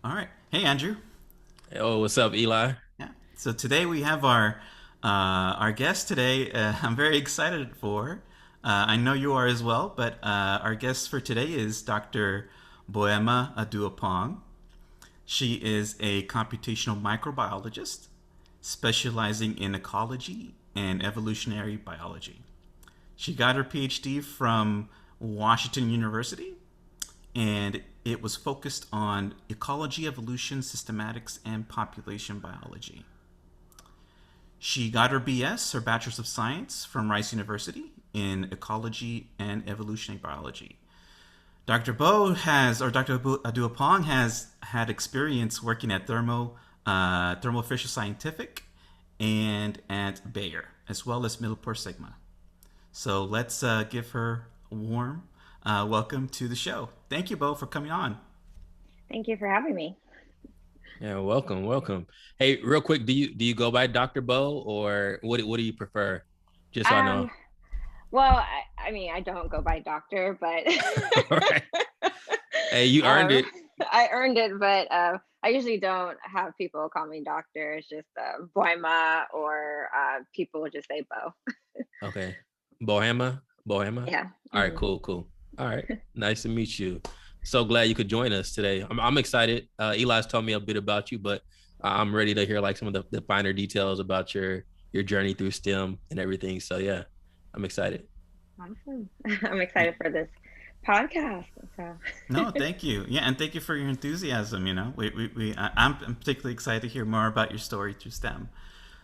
All right. Hey, Andrew. Oh, what's up, Eli? Yeah. So today we have our guest today. I'm very excited for. I know you are as well, but our guest for today is Dr. Boahemaa Adu-Oppong. She is a computational microbiologist specializing in ecology and evolutionary biology. She got her PhD from Washington University, and it was focused on ecology, evolution, systematics, and population biology. She got her BS, her Bachelor's of Science, from Rice University in ecology and evolutionary biology. Dr. Adu-Oppong has had experience working at Thermo Fisher Scientific and at Bayer, as well as Middleport Sigma. So let's give her a warm welcome to the show. Thank you, Bo, for coming on. Thank you for having me. Yeah, welcome, welcome. Hey, real quick, do you go by Dr. Bo or what do you prefer? Just so I know. Um, well, I mean, I don't go by doctor, but All right. Hey, you earned um, it. I earned it. But I usually don't have people call me doctor. It's just Boima, or people just say Bo. Okay. Bohema, Bohema. Yeah. All right, Mhm. cool, cool. All right. Nice to meet you. So glad you could join us today. I'm excited. Eli's told me a bit about you, but I'm ready to hear like some of the finer details about your journey through STEM and everything. So yeah, I'm excited. Awesome. I'm excited for this podcast. So, No, thank you. Yeah, and thank you for your enthusiasm. I'm particularly excited to hear more about your story through STEM.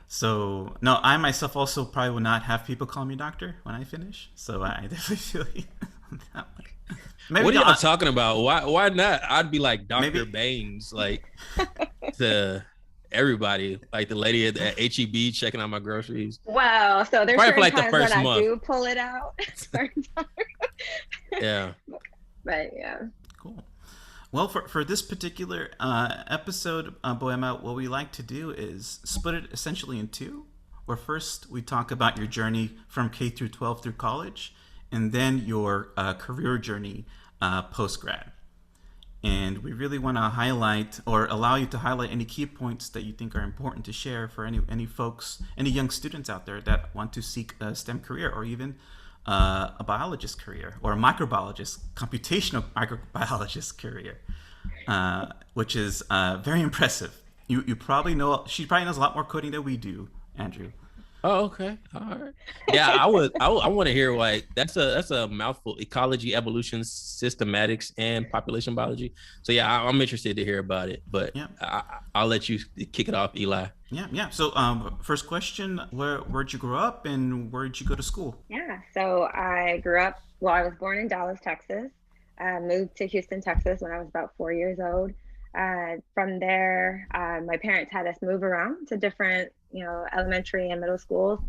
So, no, I myself also probably will not have people call me doctor when I finish. So I definitely feel you on that one. Maybe What are y'all not. talking about? Why not? I'd be like Dr. Maybe. Baines, like to everybody, like the lady at HEB checking out my groceries. well, so there's Probably for certain like the times when first I month. do pull it out. Certain times. Yeah. But yeah. Cool. Well, for this particular episode, Boema, what we like to do is split it essentially in two. Where first we talk about your journey from K through 12 through college, and then your career journey post grad. And we really want to highlight or allow you to highlight any key points that you think are important to share for any folks, any young students out there that want to seek a STEM career, or even a biologist career, or a microbiologist, computational microbiologist career, which is very impressive. You probably know, she probably knows a lot more coding than we do, Andrew. Oh, okay. All right. Yeah, I want to hear like that's a mouthful. Ecology, evolution, systematics, and population biology. So yeah, I'm interested to hear about it. But Yeah, I'll let you kick it off, Eli. yeah. So, first question: where'd you grow up, and where'd you go to school? Yeah, so I grew up, well, I was born in Dallas, Texas. Moved to Houston, Texas when I was about 4 years old. From there, my parents had us move around to different, elementary and middle schools.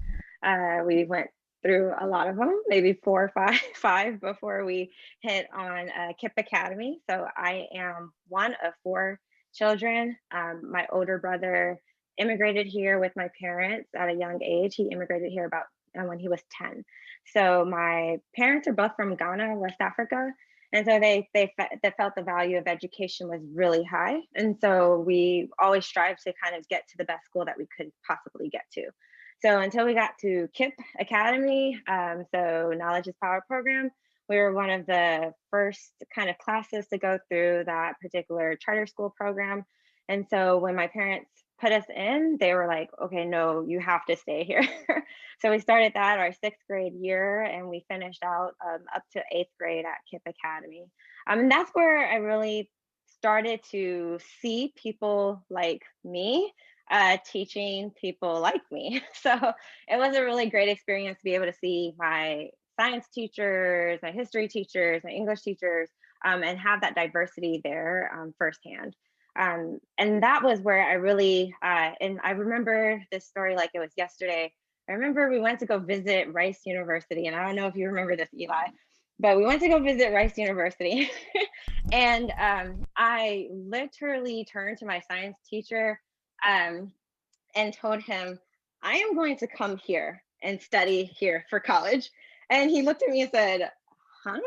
We went through a lot of them, maybe four or five, five before we hit on KIPP Academy. So I am one of four children. My older brother immigrated here with my parents at a young age. He immigrated here about when he was 10. So my parents are both from Ghana, West Africa. And so they felt the value of education was really high. And so we always strived to kind of get to the best school that we could possibly get to. So until we got to KIPP Academy, so Knowledge is Power program, we were one of the first kind of classes to go through that particular charter school program. And so when my parents put us in, they were like, okay, no, you have to stay here. So we started that our sixth grade year, and we finished out up to eighth grade at KIPP Academy. And that's where I really started to see people like me teaching people like me. So it was a really great experience to be able to see my science teachers, my history teachers, my English teachers, and have that diversity there firsthand. And that was where I really, and I remember this story like it was yesterday. I remember we went to go visit Rice University, and I don't know if you remember this, Eli, but we went to go visit Rice University. And I literally turned to my science teacher um, and told him, I am going to come here and study here for college. And he looked at me and said, huh?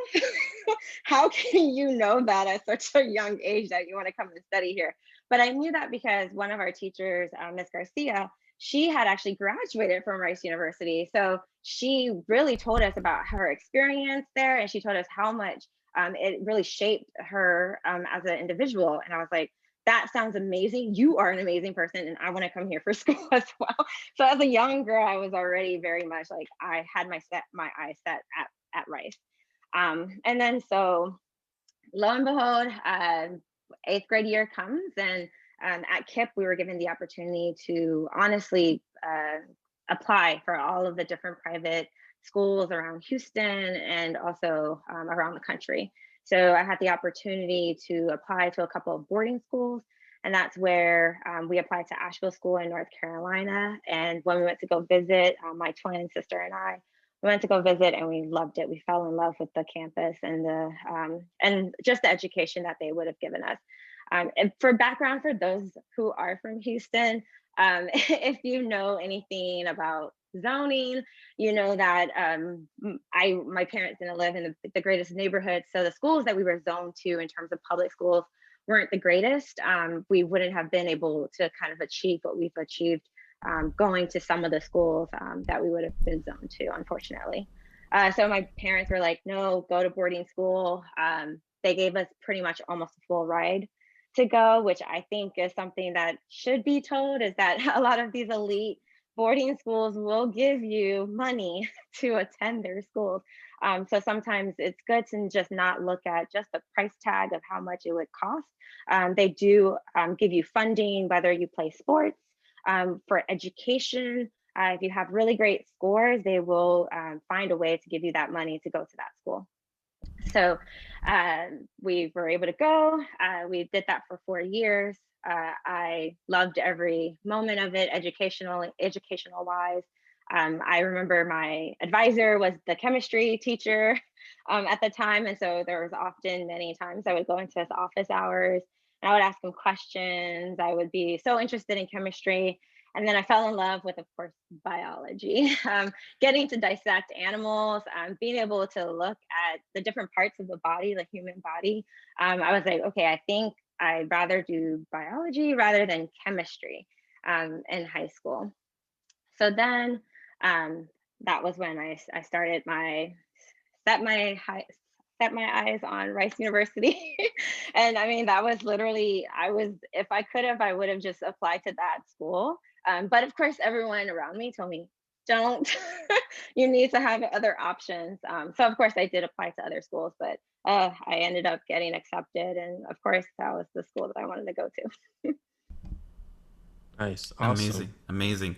How can you know that at such a young age that you want to come and study here? But I knew that because one of our teachers, Miss Garcia, she had actually graduated from Rice University. So she really told us about her experience there, and she told us how much it really shaped her as an individual. And I was like, that sounds amazing. You are an amazing person, and I want to come here for school as well. So as a young girl, I was already very much like, I had my eyes set at Rice. And then so lo and behold, eighth grade year comes, and at KIPP, we were given the opportunity to honestly apply for all of the different private schools around Houston and also around the country. So I had the opportunity to apply to a couple of boarding schools. And that's where we applied to Asheville School in North Carolina. And when we went to go visit, my twin sister and I, we went to go visit, and we loved it. We fell in love with the campus and just the education that they would have given us. And for background, for those who are from Houston, if you know anything about zoning, you know that my parents didn't live in the greatest neighborhood, so the schools that we were zoned to in terms of public schools weren't the greatest. We wouldn't have been able to kind of achieve what we've achieved going to some of the schools that we would have been zoned to, unfortunately. So my parents were like, no, go to boarding school. They gave us pretty much almost a full ride to go, which I think is something that should be told, is that a lot of these elite boarding schools will give you money to attend their schools. So sometimes it's good to just not look at just the price tag of how much it would cost. They do give you funding, whether you play sports, for education. If you have really great scores, they will find a way to give you that money to go to that school. So we were able to go. We did that for 4 years. I loved every moment of it, educational wise. I remember my advisor was the chemistry teacher at the time. And so there was often many times I would go into his office hours and I would ask him questions. I would be so interested in chemistry. And then I fell in love with, of course, biology, getting to dissect animals, being able to look at the different parts of the body, the human body. I was like, okay, I think I'd rather do biology rather than chemistry in high school. So then that was when I started set my eyes on Rice University. And I mean, that was literally, if I could have, I would have just applied to that school. But of course, everyone around me told me, don't, you need to have other options. So of course I did apply to other schools, but I ended up getting accepted. And of course, that was the school that I wanted to go to. Nice. Amazing, Awesome. amazing.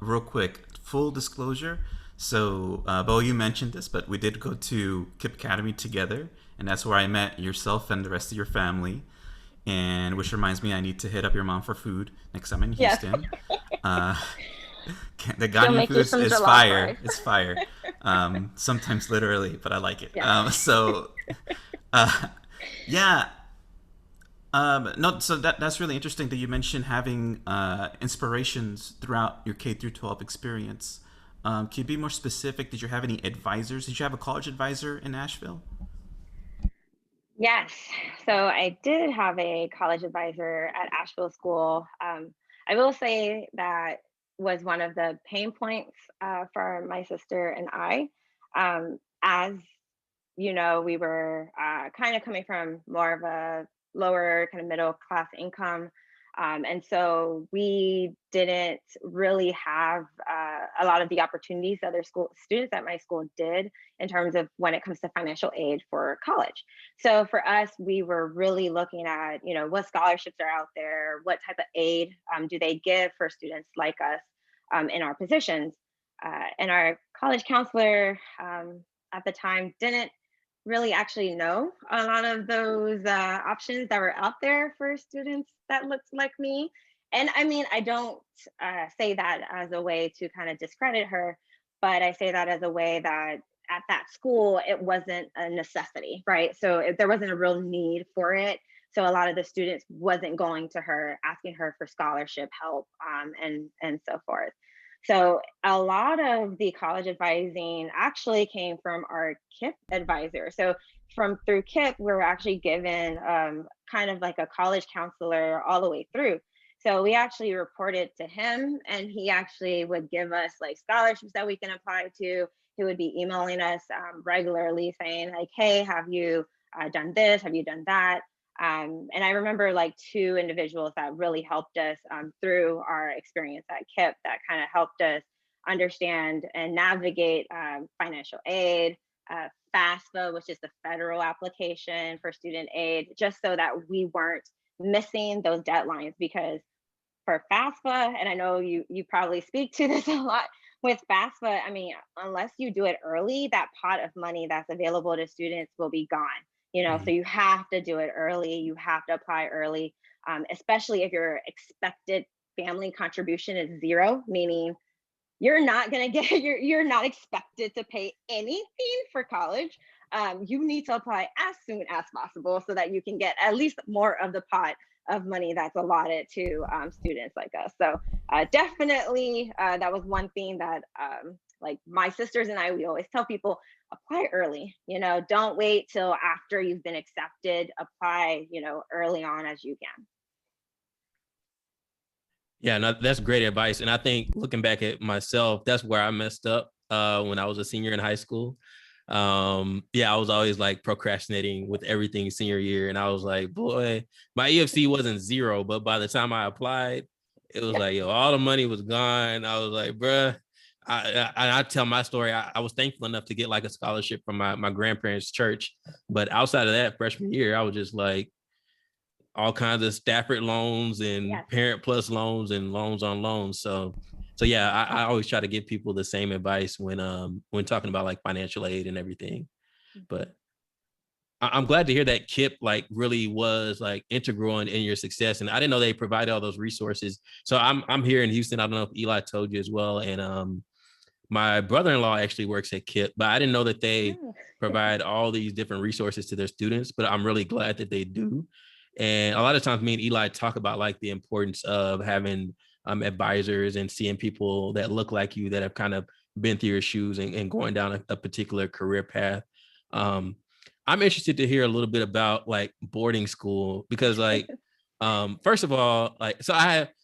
Real quick, full disclosure. So, Bo, you mentioned this, but we did go to KIPP Academy together, and that's where I met yourself and the rest of your family. And which reminds me, I need to hit up your mom for food next time in Yes. Houston. Uh, the She'll Ghanaian make you food some is jollof fire. rice. It's fire. Sometimes literally, but I like it. Yeah. Yeah. No, so that's really interesting that you mentioned having inspirations throughout your K through 12 experience. Can you be more specific? Did you have any advisors? Did you have a college advisor in Asheville? Yes. So I did have a college advisor at Asheville School. I will say that was one of the pain points for my sister and I. As you know, we were kind of coming from more of a lower kind of middle class income. And so we didn't really have a lot of the opportunities that other school students at my school did in terms of when it comes to financial aid for college. So for us, we were really looking at, you know, what scholarships are out there, what type of aid do they give for students like us in our positions. And our college counselor at the time didn't really actually know a lot of those options that were out there for students that looked like me. And I mean, I don't say that as a way to kind of discredit her, but I say that as a way that at that school, it wasn't a necessity, right? So there wasn't a real need for it. So a lot of the students wasn't going to her, asking her for scholarship help and so forth. So a lot of the college advising actually came from our KIP advisor. So from through KIP, we were actually given kind of like a college counselor all the way through. So we actually reported to him, and he actually would give us like scholarships that we can apply to. He would be emailing us regularly saying like, hey, have you done this? Have you done that? And I remember like two individuals that really helped us through our experience at KIP that kind of helped us understand and navigate financial aid, FAFSA, which is the federal application for student aid, just so that we weren't missing those deadlines. Because for FAFSA, and I know you probably speak to this a lot with FAFSA, I mean, unless you do it early, that pot of money that's available to students will be gone. So you have to do it early. You have to apply early, especially if your expected family contribution is zero, meaning you're not going to get you're not expected to pay anything for college. You need to apply as soon as possible so that you can get at least more of the pot of money that's allotted to students like us. So definitely that was one thing that like my sisters and I, we always tell people, apply early. Don't wait till after you've been accepted. Apply early on as you can. Yeah, no, that's great advice. And I think looking back at myself, that's where I messed up when I was a senior in high school. Yeah, I was always like procrastinating with everything senior year. And I was like, boy, my EFC wasn't zero, but by the time I applied, it was like, yo, all the money was gone. I was like, bruh, I tell my story. I was thankful enough to get like a scholarship from my grandparents' church. But outside of that, freshman year, I was just like, all kinds of Stafford loans and Parent Plus loans and loans on loans. So yeah, I always try to give people the same advice when talking about like financial aid and everything. But I'm glad to hear that KIP like really was like integral in your success. And I didn't know they provided all those resources. So I'm here in Houston. I don't know if Eli told you as well. And my brother-in-law actually works at KIP, but I didn't know that they provide all these different resources to their students, but I'm really glad that they do. And a lot of times me and Eli talk about like the importance of having advisors and seeing people that look like you that have kind of been through your shoes and going down a particular career path. I'm interested to hear a little bit about like boarding school because like, first of all, like,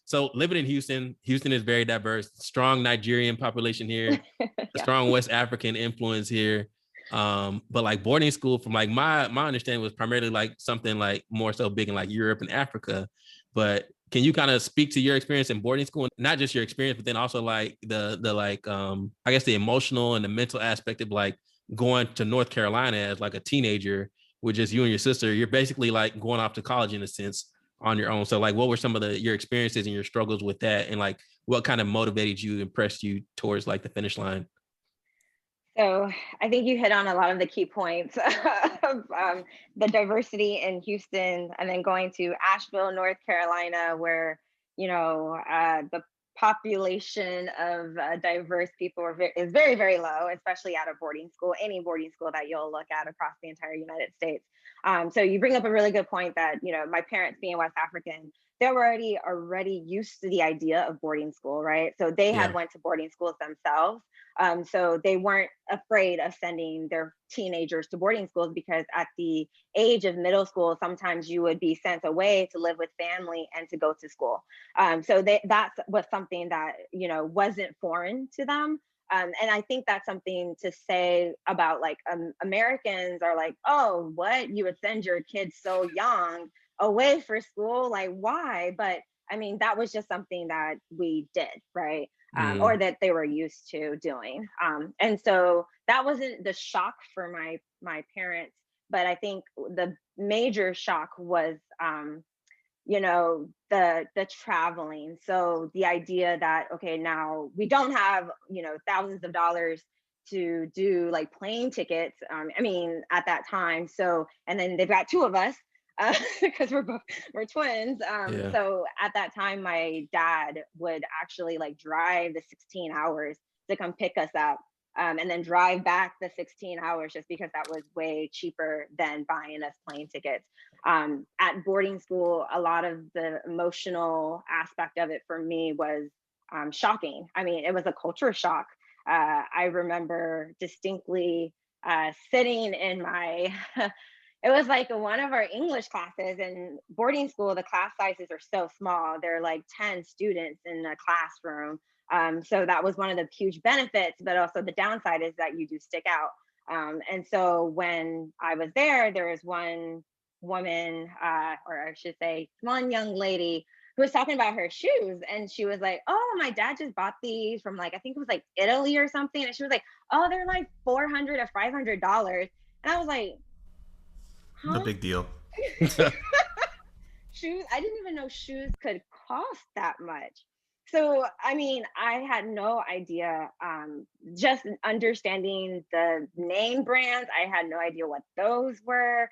so living in Houston is very diverse, strong Nigerian population here, a strong West African influence here. But like boarding school from like my understanding was primarily like something like more so big in like Europe and Africa. But can you kind of speak to your experience in boarding school, not just your experience, but then also like the like I guess the emotional and the mental aspect of like going to North Carolina as like a teenager with just you and your sister? You're basically like going off to college in a sense on your own. So like what were some of your experiences and your struggles with that, and like what kind of motivated you, impressed you towards like the finish line? So I think you hit on a lot of the key points of the diversity in Houston, and then going to Asheville, North Carolina, where the population of diverse people is very, very low, especially at a boarding school, any boarding school that you'll look at across the entire United States. So you bring up a really good point that my parents being West African, they were already used to the idea of boarding school, right? So they had went to boarding schools themselves. So they weren't afraid of sending their teenagers to boarding schools, because at the age of middle school, sometimes you would be sent away to live with family and to go to school. So that was something that, wasn't foreign to them. And I think that's something to say about like Americans are like, oh, what? You would send your kids so young away for school? Like, why? But I mean, that was just something that we did, right? Or that they were used to doing. And so that wasn't the shock for my parents, but I think the major shock was the traveling. So the idea that, okay, now we don't have thousands of dollars to do like plane tickets, I mean, at that time. So, and then they've got two of us because we're twins. So at that time, my dad would actually like drive the 16 hours to come pick us up, and then drive back the 16 hours, just because that was way cheaper than buying us plane tickets. At boarding school, a lot of the emotional aspect of it for me was shocking. I mean, it was a culture shock. I remember distinctly sitting in my, it was like one of our English classes in boarding school. The class sizes are so small. They're like 10 students in a classroom. So that was one of the huge benefits, but also the downside is that you do stick out. And so when I was there, there was one woman, or I should say, one young lady who was talking about her shoes. And she was like, oh, my dad just bought these from like, I think it was like Italy or something. And she was like, oh, they're like $400 or $500. And I was like, No huh? big deal. Shoes? I didn't even know shoes could cost that much. So, I mean, I had no idea. Just understanding the name brands, I had no idea what those were.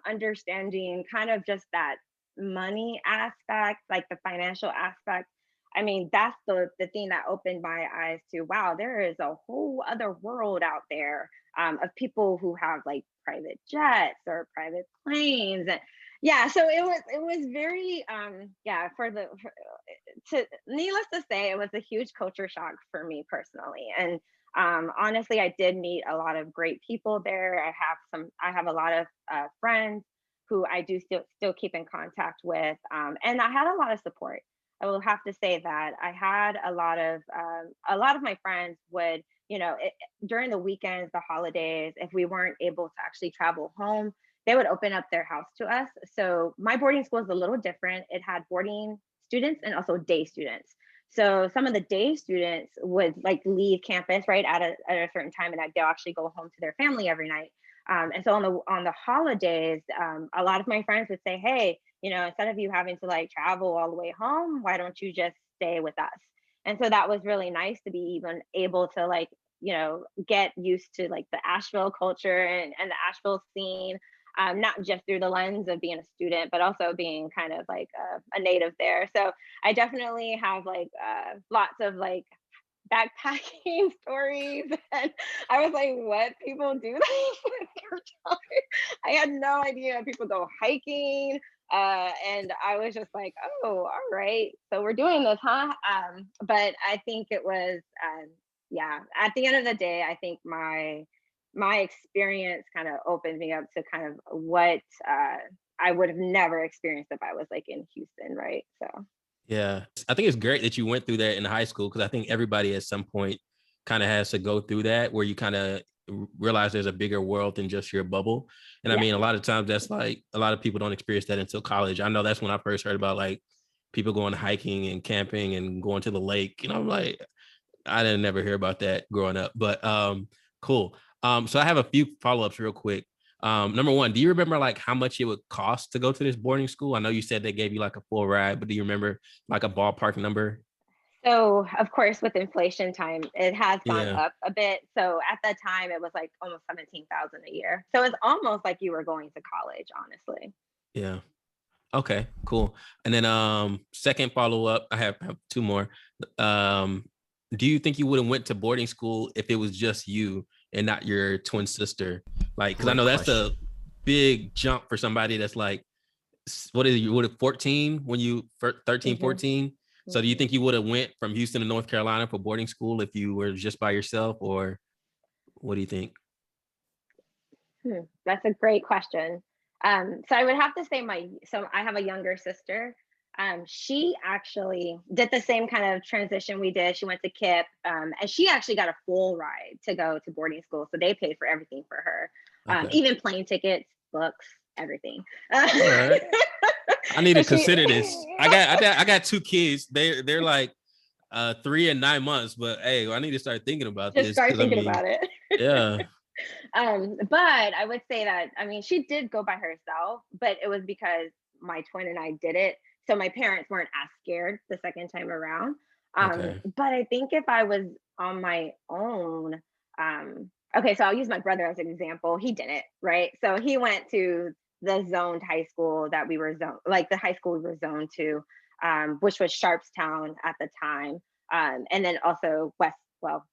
Understanding kind of just that money aspect, like the financial aspect. I mean, that's the thing that opened my eyes to, wow, there is a whole other world out there, of people who have like private jets or private planes. And yeah, so it was very yeah, to needless to say, it was a huge culture shock for me personally. And honestly, I did meet a lot of great people there. I have a lot of friends who I do still keep in contact with, and I had a lot of support. I will have to say that I had a lot of my friends would, during the weekends, the holidays, if we weren't able to actually travel home, they would open up their house to us. So my boarding school is a little different. It had boarding students and also day students. So some of the day students would like leave campus right at a certain time, and they'll actually go home to their family every night. And so on the holidays, a lot of my friends would say, "Hey, instead of you having to like travel all the way home, why don't you just stay with us?" And so that was really nice to be even able to like get used to like the Asheville culture and the Asheville scene, not just through the lens of being a student, but also being kind of like a native there. So I definitely have like lots of like backpacking stories. And I was like, what people do that with their time? I had no idea people go hiking. And I was just like, oh, all right. So we're doing this, huh? But I think it was, yeah, at the end of the day, I think my experience kind of opened me up to kind of what I would have never experienced if I was like in Houston, right? So Yeah, I think it's great that you went through that in high school because I think everybody at some point kind of has to go through that where you kind of realize there's a bigger world than just your bubble. And I yeah. mean, a lot of times that's like a lot of people don't experience that until college. I know that's when I first heard about like people going hiking and camping and going to the lake. I'm like, I didn't never hear about that growing up, but cool. So I have a few follow-ups real quick. Number one, do you remember like how much it would cost to go to this boarding school? I know you said they gave you like a full ride, but do you remember like a ballpark number? So of course, with inflation time, it has gone Yeah, up a bit. So at that time, it was like almost 17,000 a year. So it's almost like you were going to college, honestly. yeah. Okay, cool. And then second follow-up, I have two more. Um, do you think you would have went to boarding school if it was just you and not your twin sister? Like, because I Great know that's a question. big jump for somebody that's like what is it, you would have 14 when you 13, Hmm. 14. So do you Hmm. think you would have went from Houston to North Carolina for boarding school if you were just by yourself, or what do you think? That's a great question. So I would have to say so I have a younger sister. She actually did the same kind of transition we did. She went to KIP, and she actually got a full ride to go to boarding school. So they paid for everything for her, Okay. even plane tickets, books, everything. All right. I need to So she consider this. I got two kids. They're like 3 and 9 months, but hey, I need to start thinking about just this start because I thinking mean, about it. yeah. But I would say that, I mean, she did go by herself, but it was because my twin and I did it. So my parents weren't as scared the second time around. Okay. But I think if I was on my own, okay, so I'll use my brother as an example. He didn't, right? So he went to the zoned high school that we were zoned, like the high school we were zoned to, which was Sharpstown at the time. And then also well,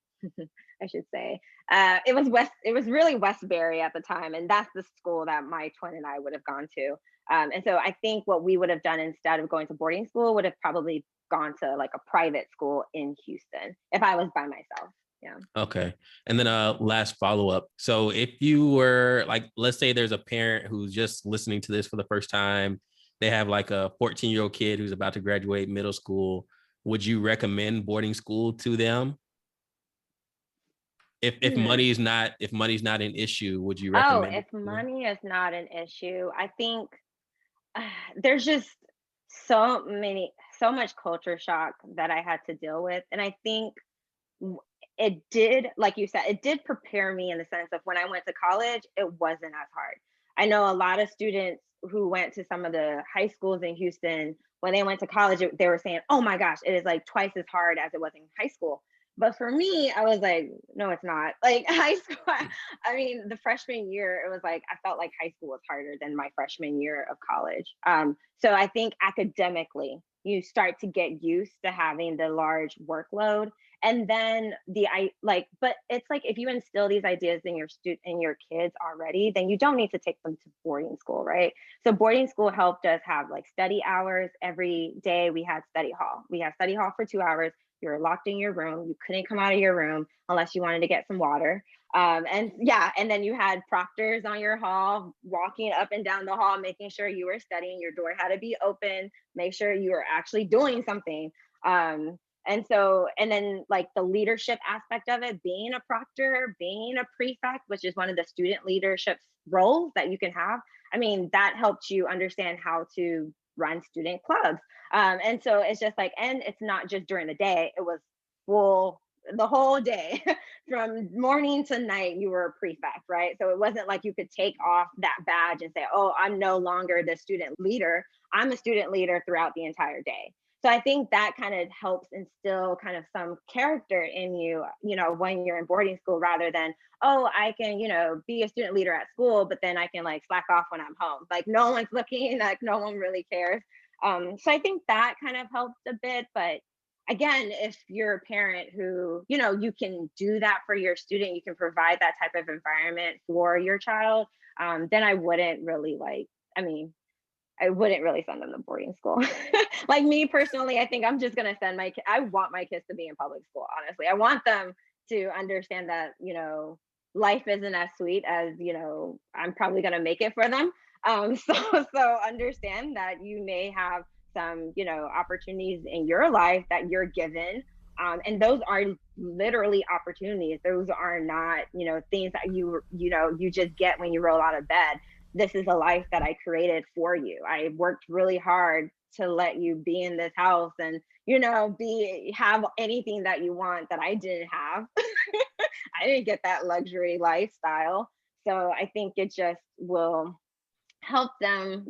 I should say. It was really Westbury at the time, and that's the school that my twin and I would have gone to. And so I think what we would have done instead of going to boarding school would have probably gone to like a private school in Houston if I was by myself. Yeah. Okay. And then last follow-up. So if you were like, let's say there's a parent who's just listening to this for the first time, they have like a 14-year-old kid who's about to graduate middle school. Would you recommend boarding school to them? If money's not an issue, would you Oh, recommend if it to them? money is not an issue, I think there's just so many, so much culture shock that I had to deal with. And I think it did, like you said, it did prepare me in the sense of when I went to college, it wasn't as hard. I know a lot of students who went to some of the high schools in Houston, when they went to college, they were saying, oh my gosh, it is like twice as hard as it was in high school. But for me, I was like, no, it's not. Like high school, I mean, the freshman year, it was like, I felt like high school was harder than my freshman year of college. So I think academically, you start to get used to having the large workload, and then but it's like if you instill these ideas in your kids already, then you don't need to take them to boarding school, right? So boarding school helped us have like study hours every day. We had study hall for 2 hours. You were locked in your room. You couldn't come out of your room unless you wanted to get some water. And yeah, and then you had proctors on your hall walking up and down the hall making sure you were studying. Your door had to be open, make sure you were actually doing something. And so, and then like the leadership aspect of it, being a proctor, being a prefect, which is one of the student leadership roles that you can have. I mean, that helps you understand how to run student clubs. And so it's just like, and it's not just during the day, it was full the whole day from morning to night. You were a prefect, right? So it wasn't like you could take off that badge and say, oh, I'm no longer the student leader. I'm a student leader throughout the entire day. So I think that kind of helps instill kind of some character in you, when you're in boarding school, rather than, oh, I can, be a student leader at school, but then I can like slack off when I'm home. Like no one's looking, like no one really cares. So I think that kind of helped a bit. But again, if you're a parent who, you can do that for your student, you can provide that type of environment for your child, then I wouldn't really I wouldn't really send them to boarding school. Like me personally, I think I'm just gonna send I want my kids to be in public school, honestly. I want them to understand that, life isn't as sweet as, I'm probably gonna make it for them. So understand that you may have some, opportunities in your life that you're given. And those are literally opportunities. Those are not, things that you just get when you roll out of bed. This is a life that I created for you. I worked really hard to let you be in this house and, have anything that you want that I didn't have. I didn't get that luxury lifestyle. So I think it just will help them,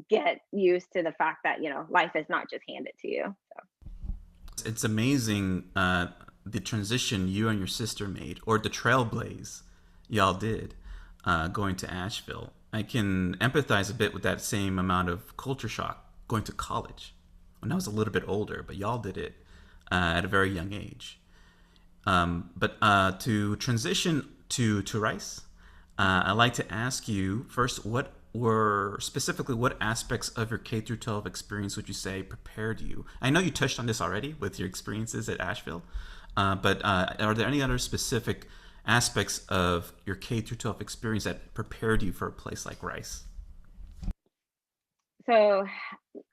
get used to the fact that, life is not just handed to you. So. It's amazing the transition you and your sister made, or the trailblaze y'all did, going to Asheville. I can empathize a bit with that same amount of culture shock going to college when I was a little bit older, but y'all did it at a very young age. But to transition to Rice, I'd like to ask you first, what aspects of your K through 12 experience would you say prepared you? I know you touched on this already with your experiences at Asheville, but are there any other specific aspects of your K through 12 experience that prepared you for a place like Rice? So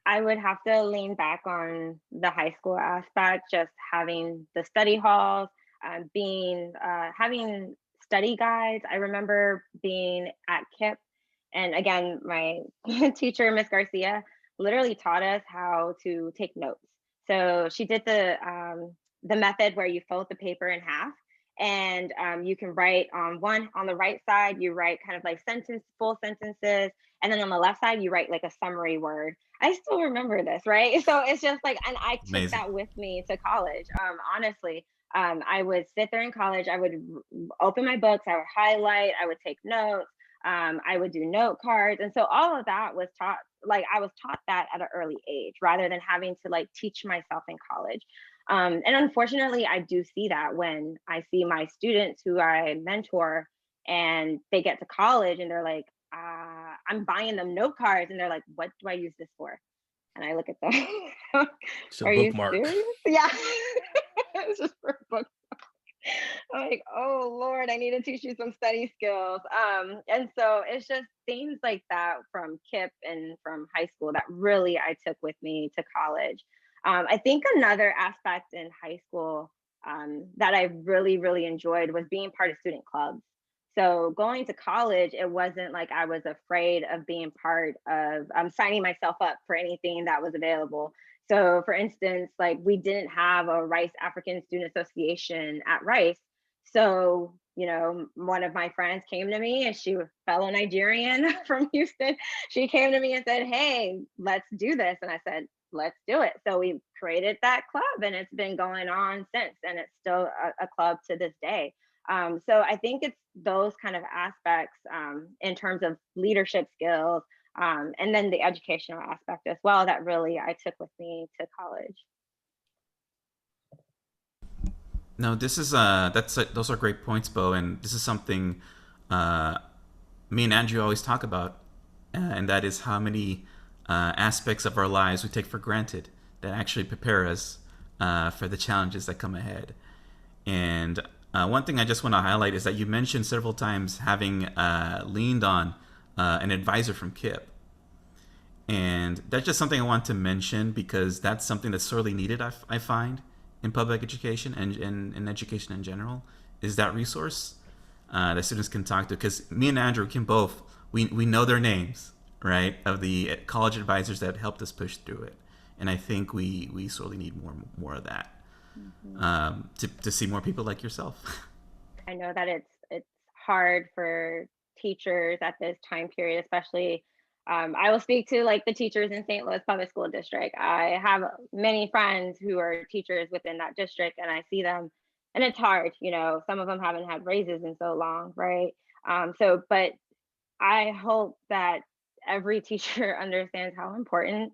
I would have to lean back on the high school aspect, just having the study halls, having study guides. I remember being at KIP, and again, my teacher, Miss Garcia, literally taught us how to take notes. So she did the method where you fold the paper in half, and you can write on the right side, you write kind of like full sentences, and then on the left side, you write like a summary word. I still remember this, right? So it's just like, and I took Amazing. that with me to college. Honestly, I would sit there in college. I would open my books. I would highlight. I would take notes. I would do note cards, and so all of that was taught. Like I was taught that at an early age, rather than having to like teach myself in college. And unfortunately, I do see that when I see my students who I mentor and they get to college and they're like, I'm buying them note cards, and they're like, what do I use this for? And I look at them. It's a Are you bookmark. serious? Yeah. It's just for books. I'm like, oh Lord, I need to teach you some study skills. And so it's just things like that from KIP and from high school that really I took with me to college. I think another aspect in high school that I really, really enjoyed was being part of student clubs. So going to college, it wasn't like I was afraid of being part of signing myself up for anything that was available. So for instance, like we didn't have a Rice African Student Association at Rice. So, one of my friends came to me, and she was a fellow Nigerian from Houston. She came to me and said, hey, let's do this. And I said, let's do it. So we created that club, and it's been going on since, and it's still a club to this day. So I think it's those kind of aspects in terms of leadership skills, and then the educational aspect as well that really I took with me to college. No, this is those are great points, Bo, and this is something me and Andrew always talk about, and that is how many aspects of our lives we take for granted that actually prepare us for the challenges that come ahead. And one thing I just want to highlight is that you mentioned several times having leaned on an advisor from KIP. And that's just something I want to mention because that's something that's sorely needed, I find, in public education and in education in general, is that resource that students can talk to. Because me and Andrew can both, we know their names, right, of the college advisors that helped us push through it. And I think we sorely need more of that, to see more people like yourself. I know that it's hard for teachers at this time period, especially. I will speak to like the teachers in St. Louis Public School District. I have many friends who are teachers within that district, and I see them, and it's hard. Some of them haven't had raises in so long, right? But I hope that every teacher understands how important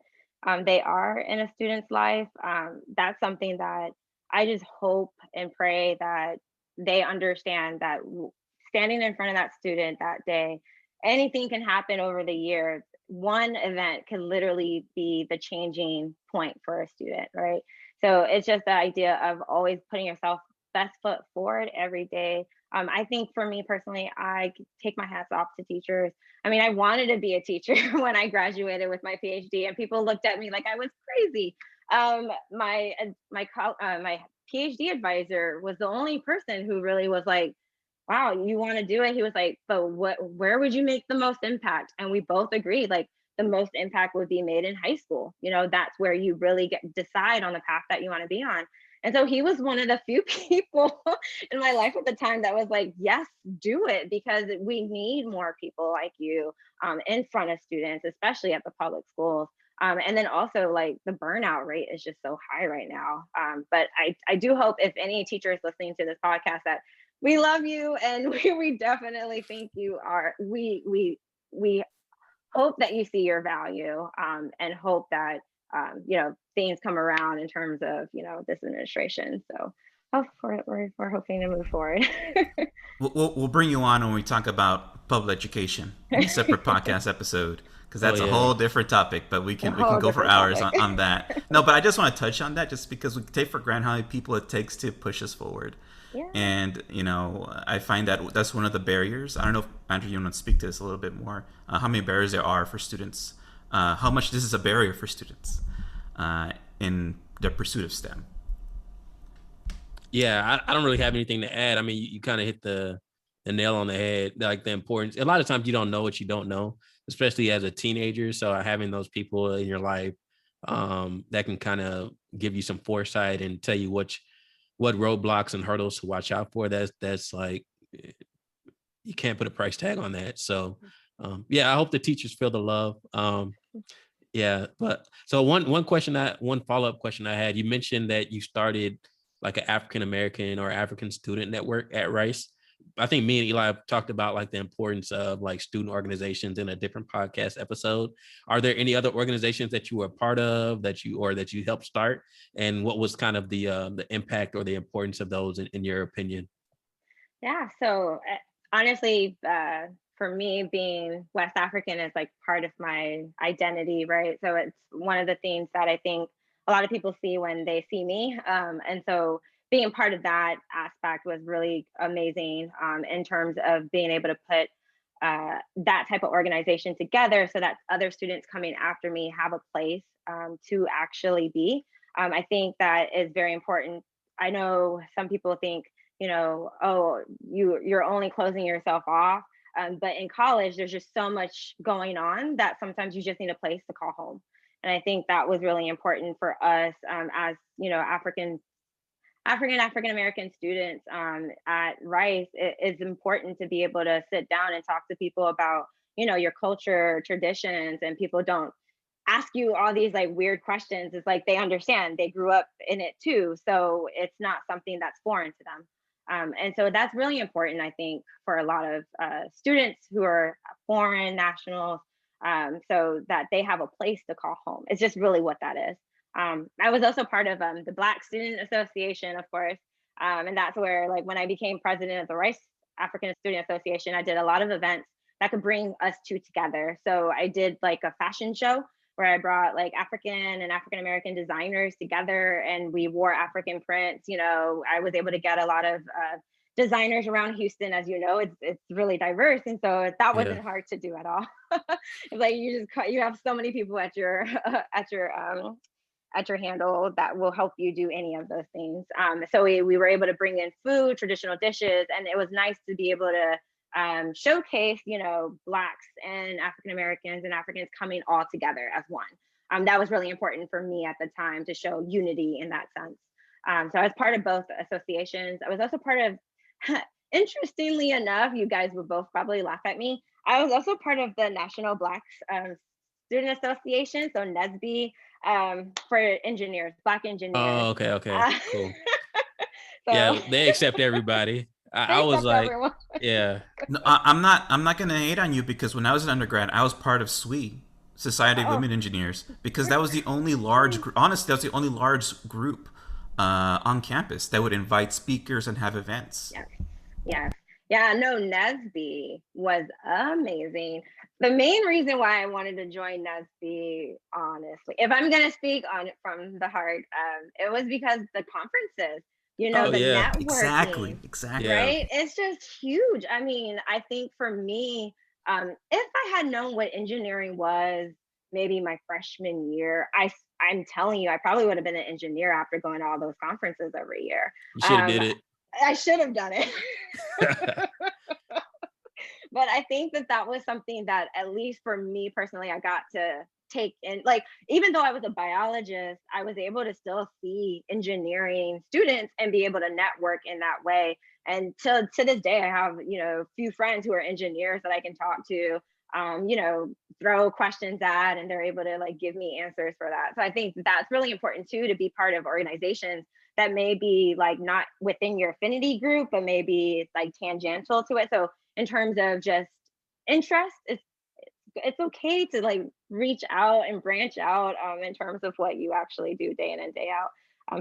they are in a student's life. That's something that I just hope and pray that they understand that standing in front of that student that day, anything can happen over the year. One event can literally be the changing point for a student, right? So it's just the idea of always putting yourself best foot forward every day. I think for me personally, I take my hats off to teachers. I mean, I wanted to be a teacher when I graduated with my PhD, and people looked at me like I was crazy. My PhD advisor was the only person who really was like, wow, you want to do it? He was like, but where would you make the most impact? And we both agreed, like the most impact would be made in high school. That's where you really decide on the path that you want to be on. And so he was one of the few people in my life at the time that was like, yes, do it, because we need more people like you in front of students, especially at the public schools. And then also like the burnout rate is just so high right now. But I do hope if any teacher is listening to this podcast that we love you, and we definitely think you are. We hope that you see your value, and hope that things come around in terms of this administration. So we're hoping to move forward. We'll bring you on when we talk about public education in a separate podcast episode, because that's a whole different topic, but we can go for hours on that. No, but I just want to touch on that just because we take for granted how many people it takes to push us forward. Yeah. And I find that that's one of the barriers. I don't know if Andrew, you want to speak to this a little bit more, how many barriers there are for students, how much this is a barrier for students in their pursuit of STEM. Yeah, I don't really have anything to add. I mean, you kind of hit the nail on the head, like the importance. A lot of times you don't know what you don't know, especially as a teenager. So having those people in your life that can kind of give you some foresight and tell you what roadblocks and hurdles to watch out for, that's like, you can't put a price tag on that. So I hope the teachers feel the love. But so one follow-up question I had, you mentioned that you started like an African American or African student network at Rice. I think me and Eli have talked about like the importance of like student organizations in a different podcast episode. Are there any other organizations that you were a part of that you helped start? And what was kind of the impact or the importance of those in your opinion? Yeah. So honestly, for me, being West African is like part of my identity, right? So it's one of the things that I think a lot of people see when they see me. And so being part of that aspect was really amazing in terms of being able to put that type of organization together so that other students coming after me have a place to actually be. I think that is very important. I know some people think, oh, you're only closing yourself off. But in college, there's just so much going on that sometimes you just need a place to call home. And I think that was really important for us as African American students at Rice. It's important to be able to sit down and talk to people about your culture, traditions, and people don't ask you all these like weird questions. It's like they understand, they grew up in it too, so it's not something that's foreign to them. And so that's really important, I think, for a lot of students who are foreign nationals, so that they have a place to call home. It's just really what that is. I was also part of the Black Student Association, of course, and that's where, like, when I became president of the Rice African Student Association, I did a lot of events that could bring us two together. So I did like a fashion show where I brought like African and African American designers together, and we wore African prints. I was able to get a lot of designers around Houston. As you know, it's really diverse, and so that Yeah. wasn't hard to do at all. It's like you have so many people at your at your handle that will help you do any of those things. So we were able to bring in food, traditional dishes, and it was nice to be able to showcase, Blacks and African Americans and Africans coming all together as one. That was really important for me at the time to show unity in that sense. So I was part of both associations. I was also part of, interestingly enough, you guys would both probably laugh at me. I was also part of the National Blacks Student Association, so NSBE, for engineers, Black engineers. Oh, okay, cool. So Yeah, they accept everybody. I they was accept like, everyone. yeah. No, I'm not gonna hate on you because when I was an undergrad, I was part of SWE, Society of Oh, Women Engineers, because that was the only large. Honestly, that was the only large group on campus that would invite speakers and have events. yes, yes. Yeah, no, NSBE was amazing. The main reason why I wanted to join NSBE, honestly, if I'm gonna speak on it from the heart, it was because the conferences, Oh the yeah, Exactly, networking, exactly. yeah. right? It's just huge. I mean, I think for me, if I had known what engineering was maybe my freshman year, I'm telling you, I probably would have been an engineer after going to all those conferences every year. You should have Um, did it. I should have done it. But I think that was something that, at least for me personally, I got to take in. Like, even though I was a biologist, I was able to still see engineering students and be able to network in that way. And to this day, I have, a few friends who are engineers that I can talk to, throw questions at, and they're able to like give me answers for that. So I think that's really important too, to be part of organizations that may be like not within your affinity group, but maybe it's like tangential to it. So in terms of just interest, it's okay to like reach out and branch out in terms of what you actually do day in and day out.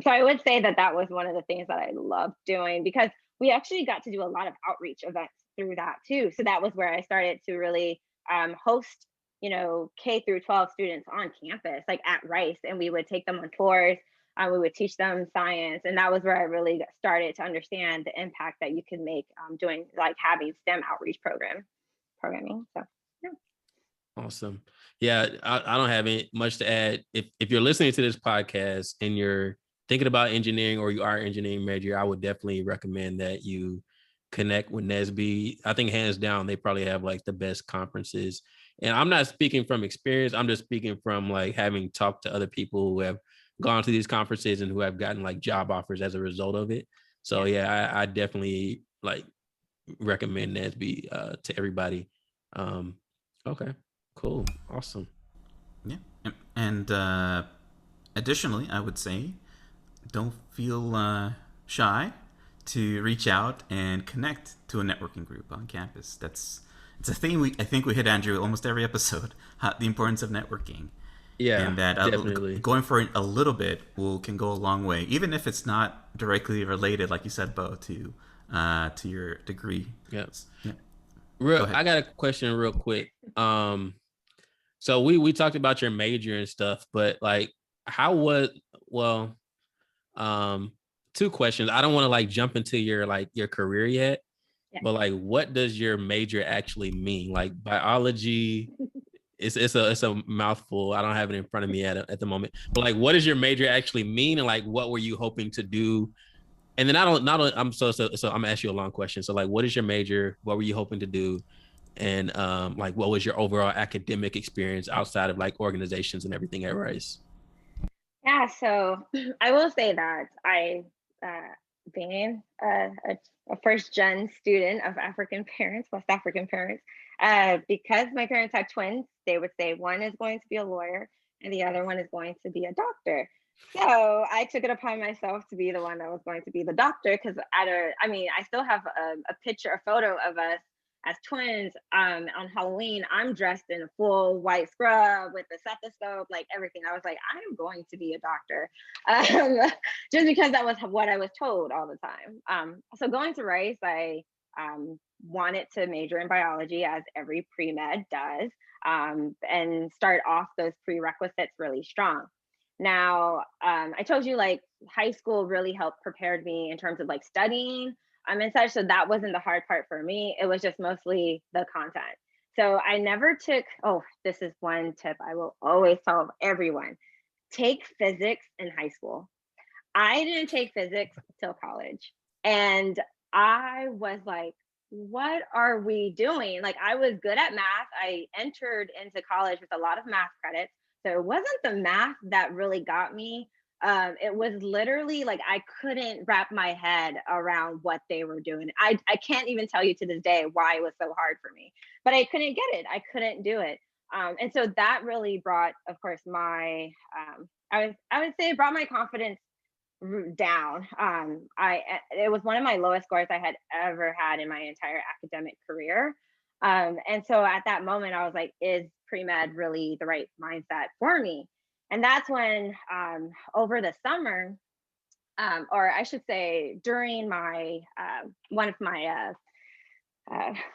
So I would say that was one of the things that I loved doing, because we actually got to do a lot of outreach events through that too. So that was where I started to really host, K through 12 students on campus, like at Rice, and we would take them on tours. We would teach them science, and that was where I really started to understand the impact that you can make doing like having STEM outreach programming. So yeah. Awesome. Yeah, I don't have any much to add. If you're listening to this podcast and you're thinking about engineering or you are an engineering major, I would definitely recommend that you connect with NSBE. I think hands down, they probably have like the best conferences. And I'm not speaking from experience. I'm just speaking from like having talked to other people who have gone to these conferences and who have gotten like job offers as a result of it. So yeah, I definitely like recommend NSBE to everybody. Okay. Cool. Awesome. Yeah, and additionally, I would say don't feel shy to reach out and connect to a networking group on campus. It's a thing I think we hit, Andrew, almost every episode, the importance of networking. Yeah, And that definitely. going for it a little bit can go a long way, even if it's not directly related, like you said, Bo, to your degree. Yeah. Yeah. Go Real, ahead. I got a question real quick. So we talked about your major and stuff, but like, how was well, um, two questions. I don't want to like jump into your career yet, Yeah. but like, what does your major actually mean? Like biology, it's a mouthful. I don't have it in front of me at the moment. But like, what does your major actually mean, and like, what were you hoping to do? And then I'm so I'm gonna ask you a long question. So like, what is your major? What were you hoping to do? And like, what was your overall academic experience outside of like organizations and everything at Rice? Yeah, so I will say that being a first gen student of African parents, West African parents, because my parents had twins, they would say one is going to be a lawyer and the other one is going to be a doctor. So I took it upon myself to be the one that was going to be the doctor because I still have a photo of us as twins on Halloween. I'm dressed in a full white scrub with a stethoscope, like everything. I was like, I'm going to be a doctor, just because that was what I was told all the time. So going to Rice, I wanted to major in biology, as every pre-med does, and start off those prerequisites really strong. Now, I told you like high school really helped prepared me in terms of like studying and such. So that wasn't the hard part for me. It was just mostly the content. So I never took, oh, this is one tip I will always tell everyone: take physics in high school. I didn't take physics till college. And I was like, what are we doing? Like, I was good at math. I entered into college with a lot of math credits. So it wasn't the math that really got me. It was literally like I couldn't wrap my head around what they were doing. I can't even tell you to this day why it was so hard for me, but I couldn't get it. I couldn't do it. And so that really brought, of course, I would say it brought my confidence down. It was one of my lowest scores I had ever had in my entire academic career. And so at that moment, I was like, is pre-med really the right mindset for me? And that's when over the summer, or I should say during my one of my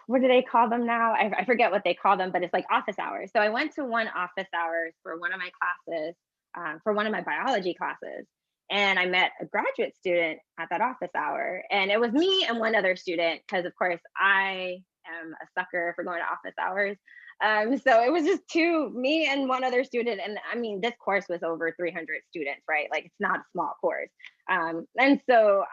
what do they call them now? I forget what they call them, but it's like office hours. So I went to one office hours for one of my classes, for one of my biology classes. And I met a graduate student at that office hour. And it was me and one other student, because of course I am a sucker for going to office hours. So it was just me and one other student. And I mean, this course was over 300 students, right? Like, it's not a small course. And so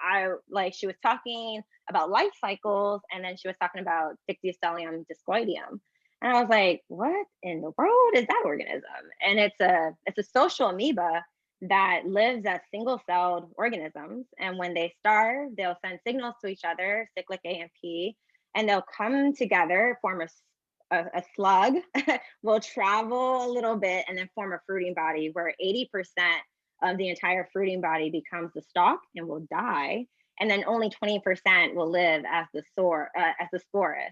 she was talking about life cycles, and then she was talking about Dictyostelium discoideum. And I was like, what in the world is that organism? And it's a social amoeba that lives as single-celled organisms. And when they starve, they'll send signals to each other, cyclic AMP, and they'll come together, form a slug, will travel a little bit, and then form a fruiting body where 80% of the entire fruiting body becomes the stalk and will die, and then only 20% will live as the sporus.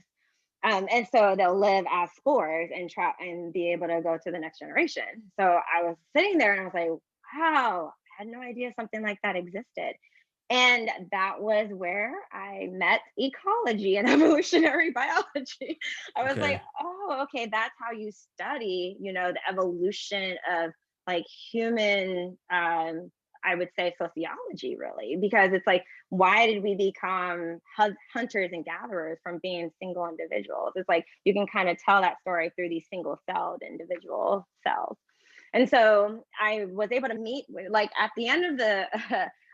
And so they'll live as spores and be able to go to the next generation. So I was sitting there and I was like, wow, I had no idea something like that existed. And that was where I met ecology and evolutionary biology. I was like, Okay. oh, okay, that's how you study, the evolution of like human, I would say sociology, really, because it's like, why did we become hunters and gatherers from being single individuals? It's like you can kind of tell that story through these single-celled individual cells. And so I was able to meet with, like, at the end of the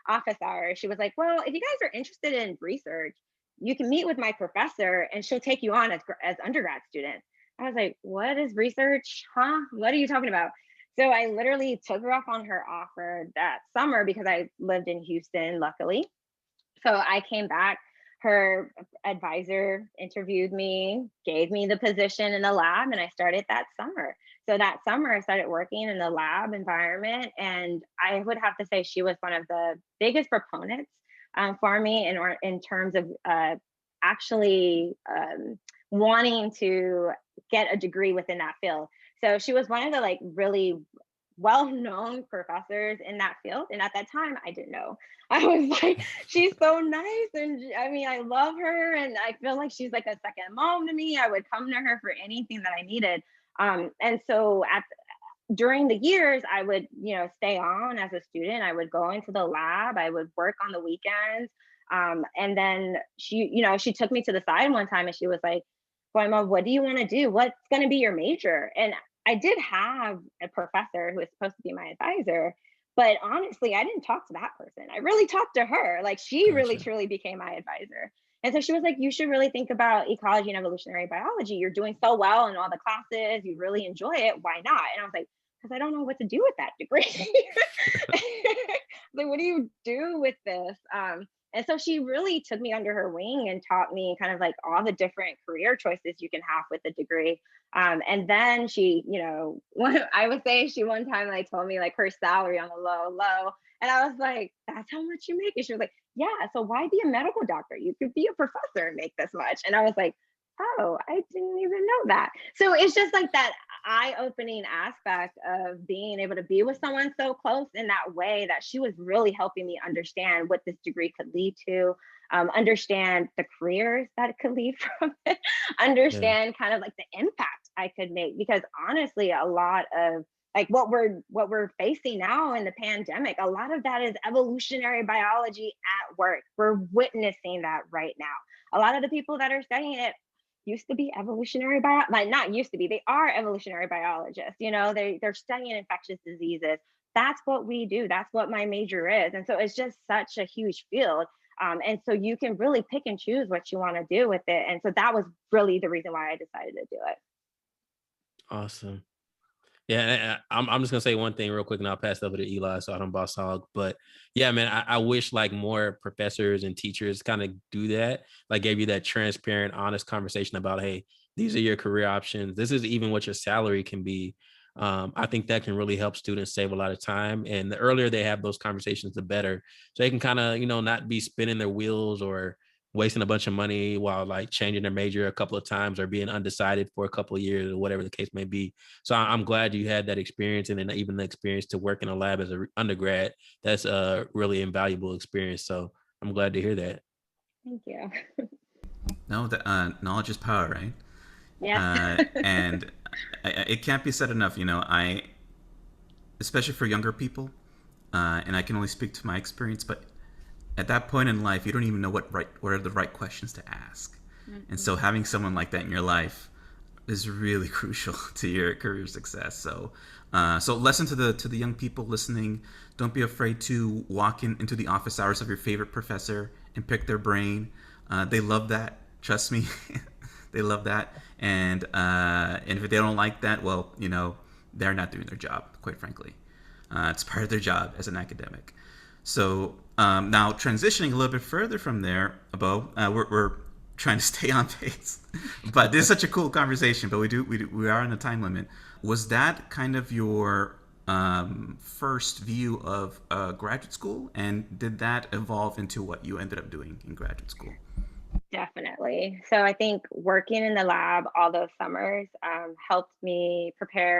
office hour, she was like, well, if you guys are interested in research, you can meet with my professor and she'll take you on as undergrad students. I was like, what is research? Huh? What are you talking about? So I literally took her up on her offer that summer because I lived in Houston, luckily. So I came back. Her advisor interviewed me, gave me the position in the lab, and I started that summer. So that summer, I started working in the lab environment. And I would have to say she was one of the biggest proponents for me in terms of actually wanting to get a degree within that field. So she was one of the like really well-known professors in that field. And at that time, I didn't know. I was like, she's so nice. And I mean, I love her. And I feel like she's like a second mom to me. I would come to her for anything that I needed. And so during the years, I would, stay on as a student. I would go into the lab. I would work on the weekends. And then she took me to the side one time and she was like, Boahemaa, what do you want to do? What's going to be your major? And I did have a professor who was supposed to be my advisor, but honestly, I didn't talk to that person. I really talked to her. Like she really Gotcha. truly became my advisor. And so she was like, you should really think about ecology and evolutionary biology. You're doing so well in all the classes. You really enjoy it. Why not? And I was like, because I don't know what to do with that degree. Like, what do you do with this? And so she really took me under her wing and taught me kind of like all the different career choices you can have with a degree. And then she, I would say she one time like told me like her salary on the low. And I was like, that's how much you make? And she was like, yeah, so why be a medical doctor? You could be a professor and make this much. And I was like, oh, I didn't even know that. So it's just like that eye-opening aspect of being able to be with someone so close in that way, that she was really helping me understand what this degree could lead to, understand the careers that it could lead from it, understand kind of like the impact I could make. Because honestly, a lot of like what we're facing now in the pandemic, a lot of that is evolutionary biology at work. We're witnessing that right now. A lot of the people that are studying it used to be evolutionary like not used to be, they are evolutionary biologists. They're studying infectious diseases. That's what we do. That's what my major is. And so it's just such a huge field. And so you can really pick and choose what you want to do with it. And so that was really the reason why I decided to do it. Awesome. Yeah, I'm just gonna say one thing real quick, and I'll pass it over to Eli so I don't boss hog. But yeah, man, I wish like more professors and teachers kind of do that, like gave you that transparent, honest conversation about, hey, these are your career options. This is even what your salary can be. I think that can really help students save a lot of time. And the earlier they have those conversations, the better. So they can kind of, not be spinning their wheels or wasting a bunch of money while like changing their major a couple of times or being undecided for a couple of years or whatever the case may be. So I'm glad you had that experience, and then even the experience to work in a lab as an undergrad. That's a really invaluable experience. So I'm glad to hear that. Thank you. No, the knowledge is power, right? Yeah. And it can't be said enough. Especially for younger people, and I can only speak to my experience, but at that point in life, you don't even know what are the right questions to ask. Mm-hmm. And so having someone like that in your life is really crucial to your career success. So lesson to the young people listening: don't be afraid to walk into the office hours of your favorite professor and pick their brain. They love that. Trust me, they love that. And if they don't like that, well, they're not doing their job. Quite frankly, it's part of their job as an academic. So now transitioning a little bit further from there, Bo, we're trying to stay on pace, but this is such a cool conversation. But we are on a time limit. Was that kind of your first view of graduate school, and did that evolve into what you ended up doing in graduate school? Definitely. So I think working in the lab all those summers helped me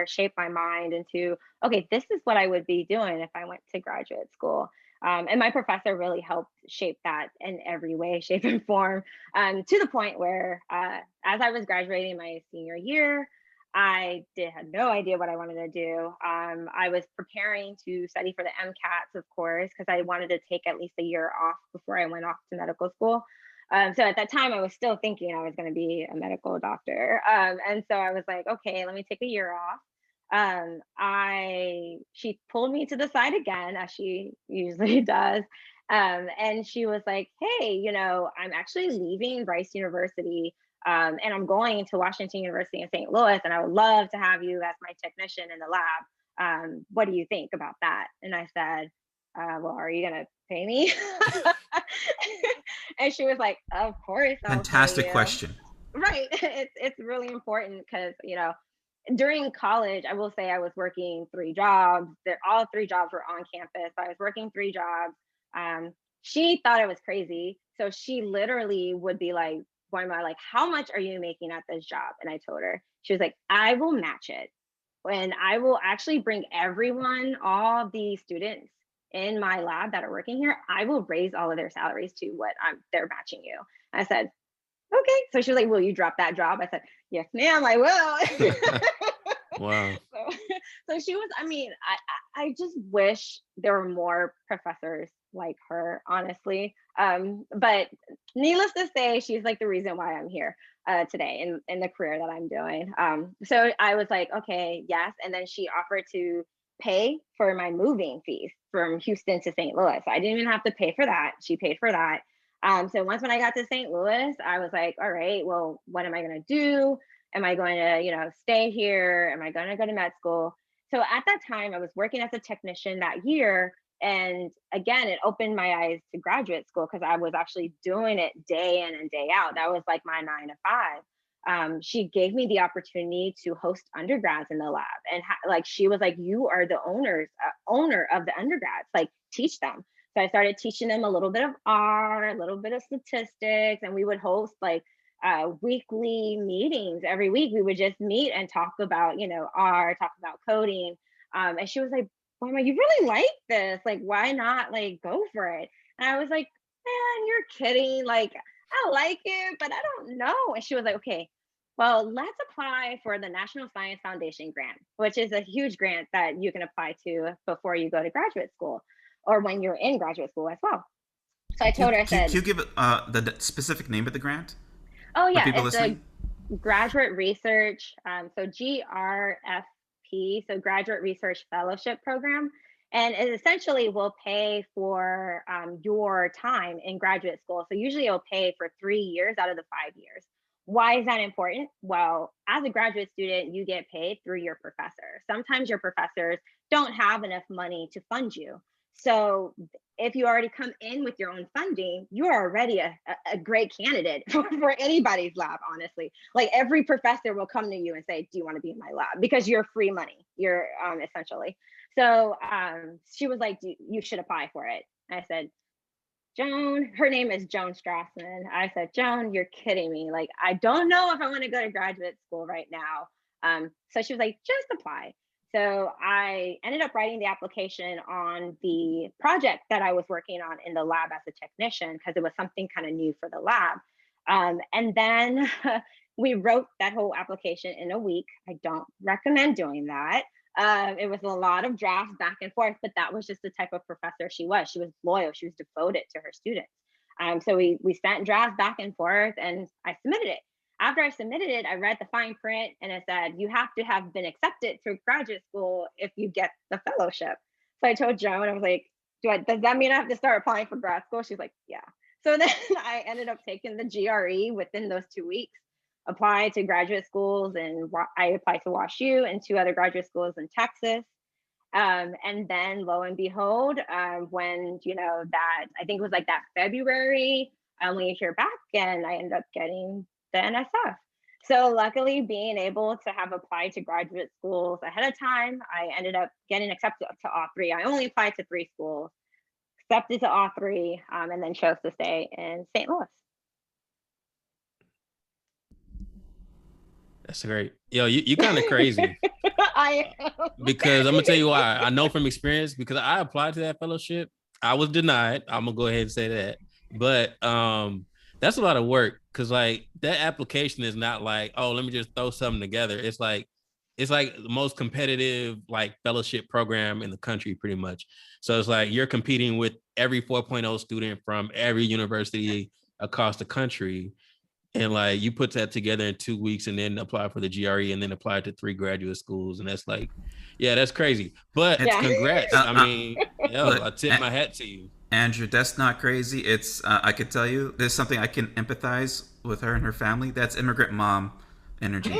shape my mind into, okay, this is what I would be doing if I went to graduate school. And my professor really helped shape that in every way, shape, and form, to the point where as I was graduating my senior year, I had no idea what I wanted to do. I was preparing to study for the MCATs, of course, because I wanted to take at least a year off before I went off to medical school. So at that time, I was still thinking I was going to be a medical doctor. And so I was like, okay, let me take a year off. She pulled me to the side again, as she usually does. And she was like, hey, I'm actually leaving Rice University, and I'm going to Washington University in St. Louis, and I would love to have you as my technician in the lab. What do you think about that? And I said, well, are you going to pay me? And she was like, of course I'll Fantastic pay you. question. Right. It's really important because, during college, I will say I was working 3 jobs. All 3 jobs were on campus. I was working 3 jobs. she thought it was crazy. So she literally would be like, Boahemaa, like, how much are you making at this job? And I told her, she was like, I will match it. And I will actually bring everyone, all the students in my lab that are working here, I will raise all of their salaries to what they're matching you. I said, okay. So she was like, will you drop that job? I said, yes, ma'am, I will. Wow. So she was, I mean, I just wish there were more professors like her, honestly. But needless to say, she's like the reason why I'm here today in the career that I'm doing. So I was like, okay, yes. And then she offered to pay for my moving fees from Houston to St. Louis. I didn't even have to pay for that. She paid for that. So once when I got to St. Louis, I was like, all right, well, what am I going to do? Am I going to, stay here? Am I going to go to med school? So at that time, I was working as a technician that year. And again, it opened my eyes to graduate school because I was actually doing it day in and day out. That was like my 9 to 5. She gave me the opportunity to host undergrads in the lab. And like, she was like, you are the owner of the undergrads, like teach them. So I started teaching them a little bit of R, a little bit of statistics, and we would host like weekly meetings every week. We would just meet and talk about, R, talk about coding. And she was like, Boahemaa, you really like this. Like, why not like go for it? And I was like, man, you're kidding. Like, I like it, but I don't know. And she was like, okay, well, let's apply for the National Science Foundation grant, which is a huge grant that you can apply to before you go to graduate school or when you're in graduate school as well. So I told her, I said, Can you give the specific name of the grant oh for yeah, people it's listening? a graduate research, so GRFP, so Graduate Research Fellowship Program. And it essentially will pay for your time in graduate school. So usually it'll pay for 3 years out of the 5 years. Why is that important? Well, as a graduate student, you get paid through your professor. Sometimes your professors don't have enough money to fund you. So if you already come in with your own funding, you're already a great candidate for anybody's lab, honestly. Like every professor will come to you and say, do you want to be in my lab? Because you're free money, you're essentially. So she was like, you should apply for it. I said, Joan, her name is Joan Strassman. I said, Joan, you're kidding me. Like, I don't know if I want to go to graduate school right now. So she was like, just apply. So I ended up writing the application on the project that I was working on in the lab as a technician because it was something kind of new for the lab. And then we wrote that whole application in a week. I don't recommend doing that. It was a lot of drafts back and forth, but that was just the type of professor she was. She was loyal. She was devoted to her students. So we sent drafts back and forth, and I submitted it. After I submitted it, I read the fine print, and it said, you have to have been accepted to graduate school if you get the fellowship. So I told Joan, I was like, does that mean I have to start applying for grad school? She's like, yeah. So then I ended up taking the GRE within those 2 weeks, applied to graduate schools, and I applied to WashU and 2 other graduate schools in Texas. And then lo and behold, when, that, I think it was like that February, I only hear back and I ended up getting the NSF. So luckily being able to have applied to graduate schools ahead of time, I ended up getting accepted to all 3. I only applied to 3 schools, accepted to all 3, and then chose to stay in St. Louis. That's great. Yo, you kind of crazy. I am. Because I'm gonna tell you why. I know from experience because I applied to that fellowship. I was denied. I'm gonna go ahead and say that. But that's a lot of work because like that application is not like, oh, let me just throw something together. It's like the most competitive like fellowship program in the country, pretty much. So it's like you're competing with every 4.0 student from every university across the country. And like you put that together in 2 weeks and then apply for the GRE and then apply to 3 graduate schools. And that's like, yeah, that's crazy. But congrats. I mean, look, I tip my hat to you. Andrew, that's not crazy. It's I could tell you there's something I can empathize with her and her family. That's immigrant mom energy.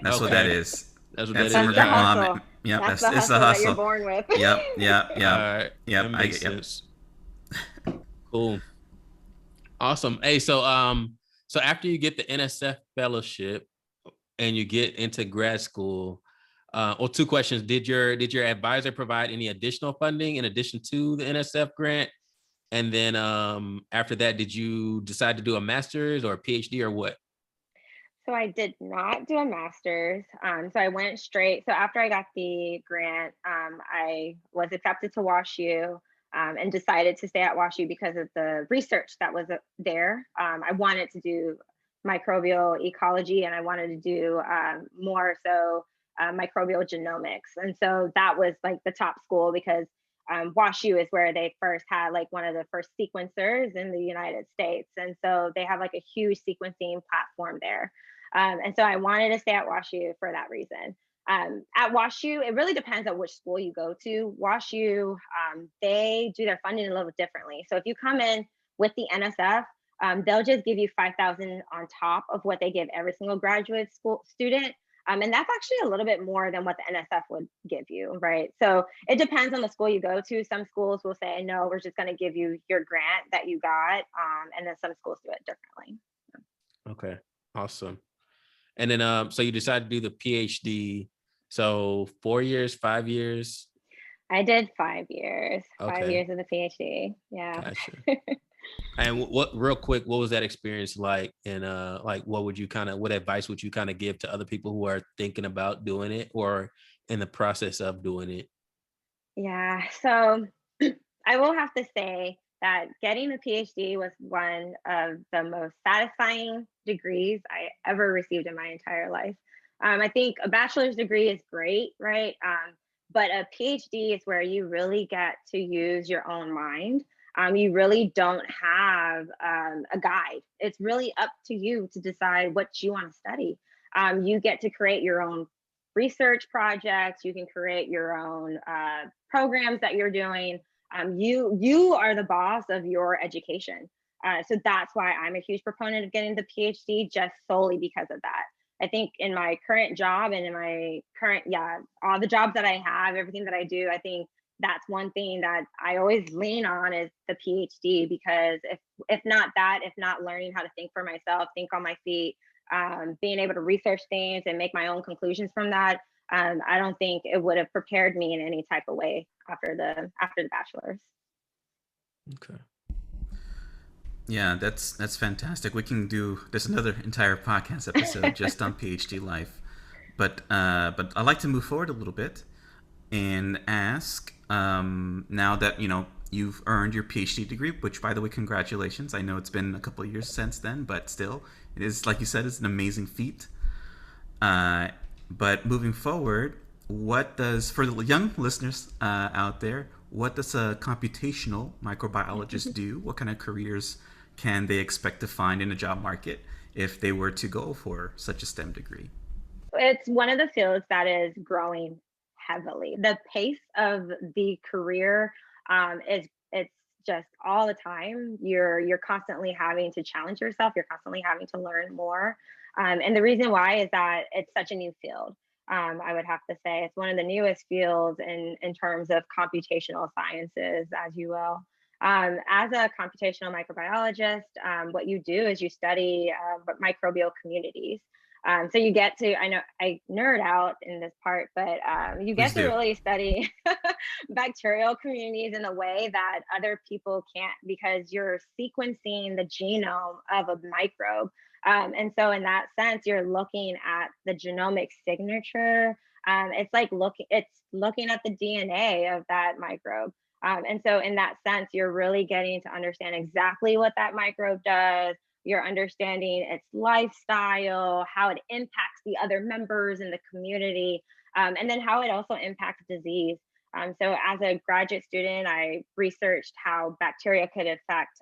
That's what that is. That's what that's that immigrant is. mom. Yep, that's it's the hustle that you're born with. Yep. All right. Yep. That makes sense. Cool. Awesome. Hey, so after you get the NSF fellowship and you get into grad school, or 2 questions. Did your advisor provide any additional funding in addition to the NSF grant? And then after that, did you decide to do a master's or a PhD or what? So I did not do a master's. So I went straight. So after I got the grant, I was accepted to WashU, and decided to stay at WashU because of the research that was there. I wanted to do microbial ecology, and I wanted to do more so microbial genomics. And so that was like the top school, because WashU is where they first had like one of the first sequencers in the United States. And so they have like a huge sequencing platform there. And so I wanted to stay at WashU for that reason. At WashU, it really depends on which school you go to. WashU, they do their funding a little differently. So if you come in with the NSF, they'll just give you $5,000 on top of what they give every single graduate school student. And that's actually a little bit more than what the NSF would give you, right? So it depends on the school you go to. Some schools will say, no, we're just going to give you your grant that you got. And then some schools do it differently. Okay, awesome. And then, so you decided to do the PhD. So 4 years, 5 years? I did 5 years, Okay. 5 years of the PhD. Yeah. Gotcha. And what, real quick, what was that experience like? And like, what advice would you kind of give to other people who are thinking about doing it or in the process of doing it? Yeah. So I will have to say that getting the PhD was one of the most satisfying degrees I ever received in my entire life. I think a bachelor's degree is great, right? But a PhD is where you really get to use your own mind. You really don't have a guide. It's really up to you to decide what you want to study. You get to create your own research projects. You can create your own programs that you're doing. You are the boss of your education. So that's why I'm a huge proponent of getting the PhD, just solely because of that. I think in my current job and in my current, all the jobs that I have, everything that I do, I think that's one thing that I always lean on is the PhD, because if not that, if not learning how to think for myself, think on my feet, being able to research things and make my own conclusions from that, I don't think it would have prepared me in any type of way after the bachelor's. Okay. Yeah, that's fantastic. We can do there's another entire podcast episode just on PhD life, but I'd like to move forward a little bit and ask, now that you've earned your PhD degree, which by the way, congratulations. I know it's been a couple of years since then, but still, it is, like you said, it's an amazing feat. But moving forward, what does, for the young listeners out there, what does a computational microbiologist do? What kind of careers can they expect to find in a job market if they were to go for such a STEM degree? It's one of the fields that is growing heavily. The pace of the career is it's just all the time. You're constantly having to challenge yourself. You're constantly having to learn more. And the reason why is that it's such a new field. I would have to say it's one of the newest fields in terms of computational sciences, as you will. As a computational microbiologist, what you do is you study microbial communities. So you get to, I know I nerd out in this part, but you get to really study bacterial communities in a way that other people can't, because you're sequencing the genome of a microbe. And so in that sense, you're looking at the genomic signature. It's looking at the DNA of that microbe. And so in that sense, you're really getting to understand exactly what that microbe does. You're understanding its lifestyle, how it impacts the other members in the community, and then how it also impacts disease. So as a graduate student, I researched how bacteria could affect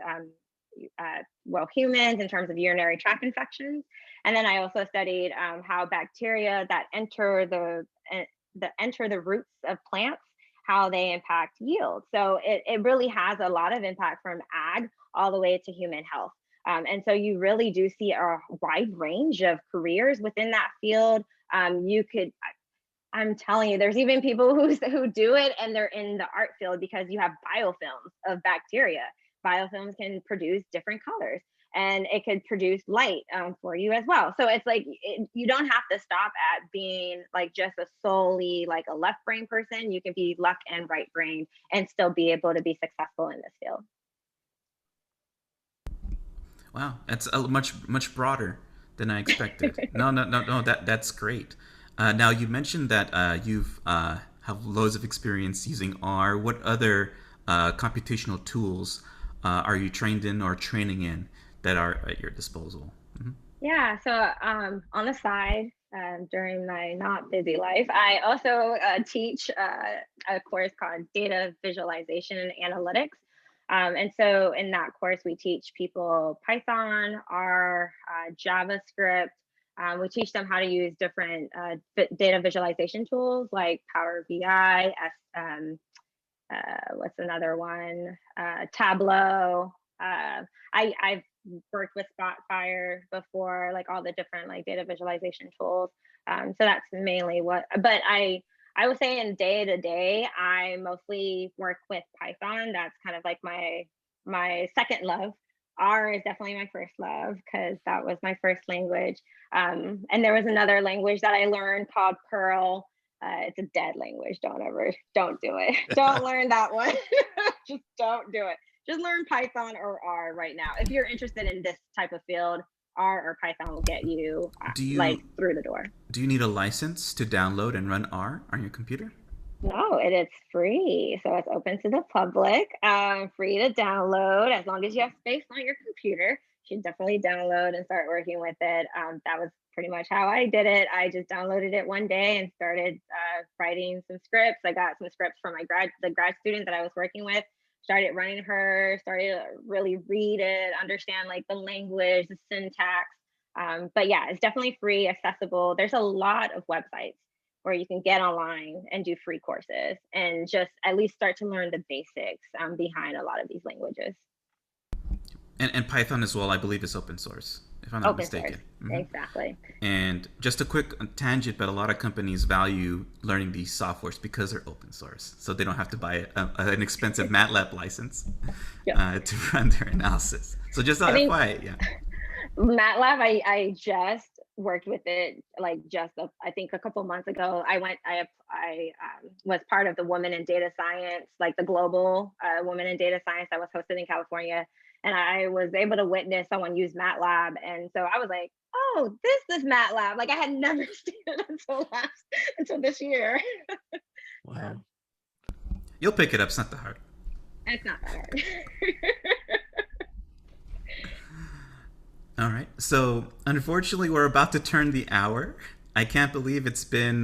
humans in terms of urinary tract infections. And then I also studied how bacteria that enter the roots of plants, how they impact yield. So it really has a lot of impact from ag all the way to human health. And so you really do see a wide range of careers within that field. I'm telling you, there's even people who do it and they're in the art field, because you have biofilms of bacteria. Biofilms can produce different colors, and it could produce light for you as well. So it's like you don't have to stop at being like just a solely like a left brain person. You can be left and right brain and still be able to be successful in this field. Wow, that's a much broader than I expected. No. That's great. Now you mentioned that you've have loads of experience using R. What other computational tools are you trained in or training in that are at your disposal? Mm-hmm. Yeah, so on the side, during my not busy life, I also teach a course called Data Visualization and Analytics. And so in that course, we teach people Python, R, JavaScript. We teach them how to use different data visualization tools like Power BI, what's another one? Tableau. I've worked with Spotfire before, like all the different like data visualization tools. So that's mainly what. But I would say in day to day, I mostly work with Python. That's kind of like my second love. R is definitely my first love because that was my first language. And there was another language that I learned called Perl. It's a dead language. Don't do it. Don't learn that one. Just don't do it. Just learn Python or R right now. If you're interested in this type of field, R or Python will get you Do like you through the door. do you need a license to download and run R on your computer? No, it is free. So it's open to the public, free to download as long as you have space on your computer. You should definitely download and start working with it. That was pretty much how I did it. I just downloaded it one day and started writing some scripts. I got some scripts from the grad student that I was working with. Started running her, started to really read it, understand like the language, the syntax. But yeah, it's definitely free, accessible. There's a lot of websites where you can get online and do free courses and just at least start to learn the basics behind a lot of these languages. And Python as well, I believe, is open source, if I'm not Open source, mistaken. Mm-hmm. exactly. And just a quick tangent, but a lot of companies value learning these softwares because they're open source, so they don't have to buy an expensive MATLAB license Yeah. to run their analysis. So just I think FYI, yeah. MATLAB, I just worked with it like I think a couple months ago. I was part of the Women in Data Science, like the global Women in Data Science that was hosted in California, and I was able to witness someone use MATLAB, and so I was like, oh, this is MATLAB. Like I had never seen it until this year. Wow. You'll pick it up. It's not that hard. It's not that hard. All right. So unfortunately, we're about to turn the hour. I can't believe it's been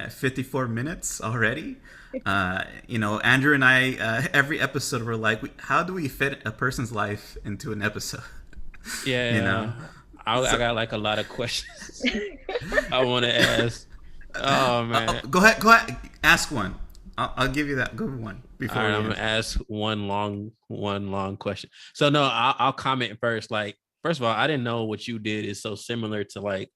54 minutes already. Andrew and I, every episode, we're like, how do we fit a person's life into an episode? Yeah. I got like a lot of questions I want to ask. Oh man. Go ahead. Ask one. I'll give you that good one before. All right, I'm gonna ask one long question. So no, I'll comment first. Like, first of all, I didn't know what you did is so similar to like,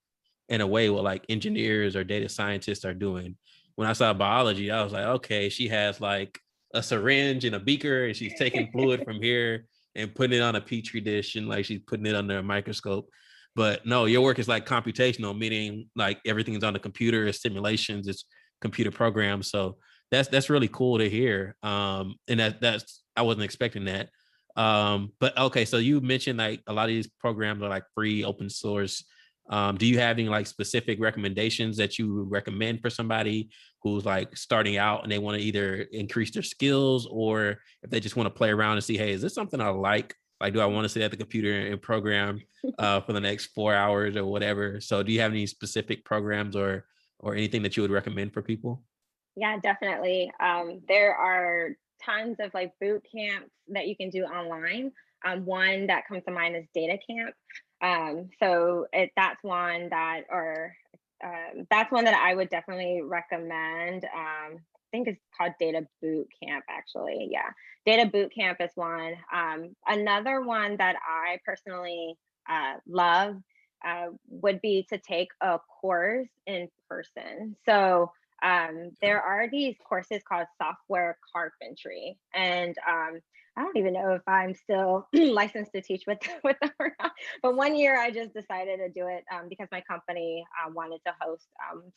in a way, what like engineers or data scientists are doing. When I saw biology, I was like, okay, she has like a syringe and a beaker, and she's taking fluid from here and putting it on a petri dish, and like she's putting it under a microscope. But no, your work is like computational, meaning like everything's on the computer, it's simulations, it's computer programs. So that's really cool to hear. And that's I wasn't expecting that. But okay, so you mentioned like a lot of these programs are like free, open source. Do you have any like specific recommendations that you would recommend for somebody who's like starting out and they want to either increase their skills, or if they just want to play around and see, hey, is this something I like? Like, do I want to sit at the computer and program for the next 4 hours or whatever? So do you have any specific programs or anything that you would recommend for people? Yeah, definitely. There are tons of like boot camps that you can do online. One that comes to mind is Data Camp. That's one that I would definitely recommend. I think it's called Data Boot Camp, actually. Yeah, Data Boot Camp is one. Another one that I personally love would be to take a course in person. So There are these courses called software carpentry, and I don't even know if I'm still licensed to teach with them or not. But one year I just decided to do it because my company wanted to host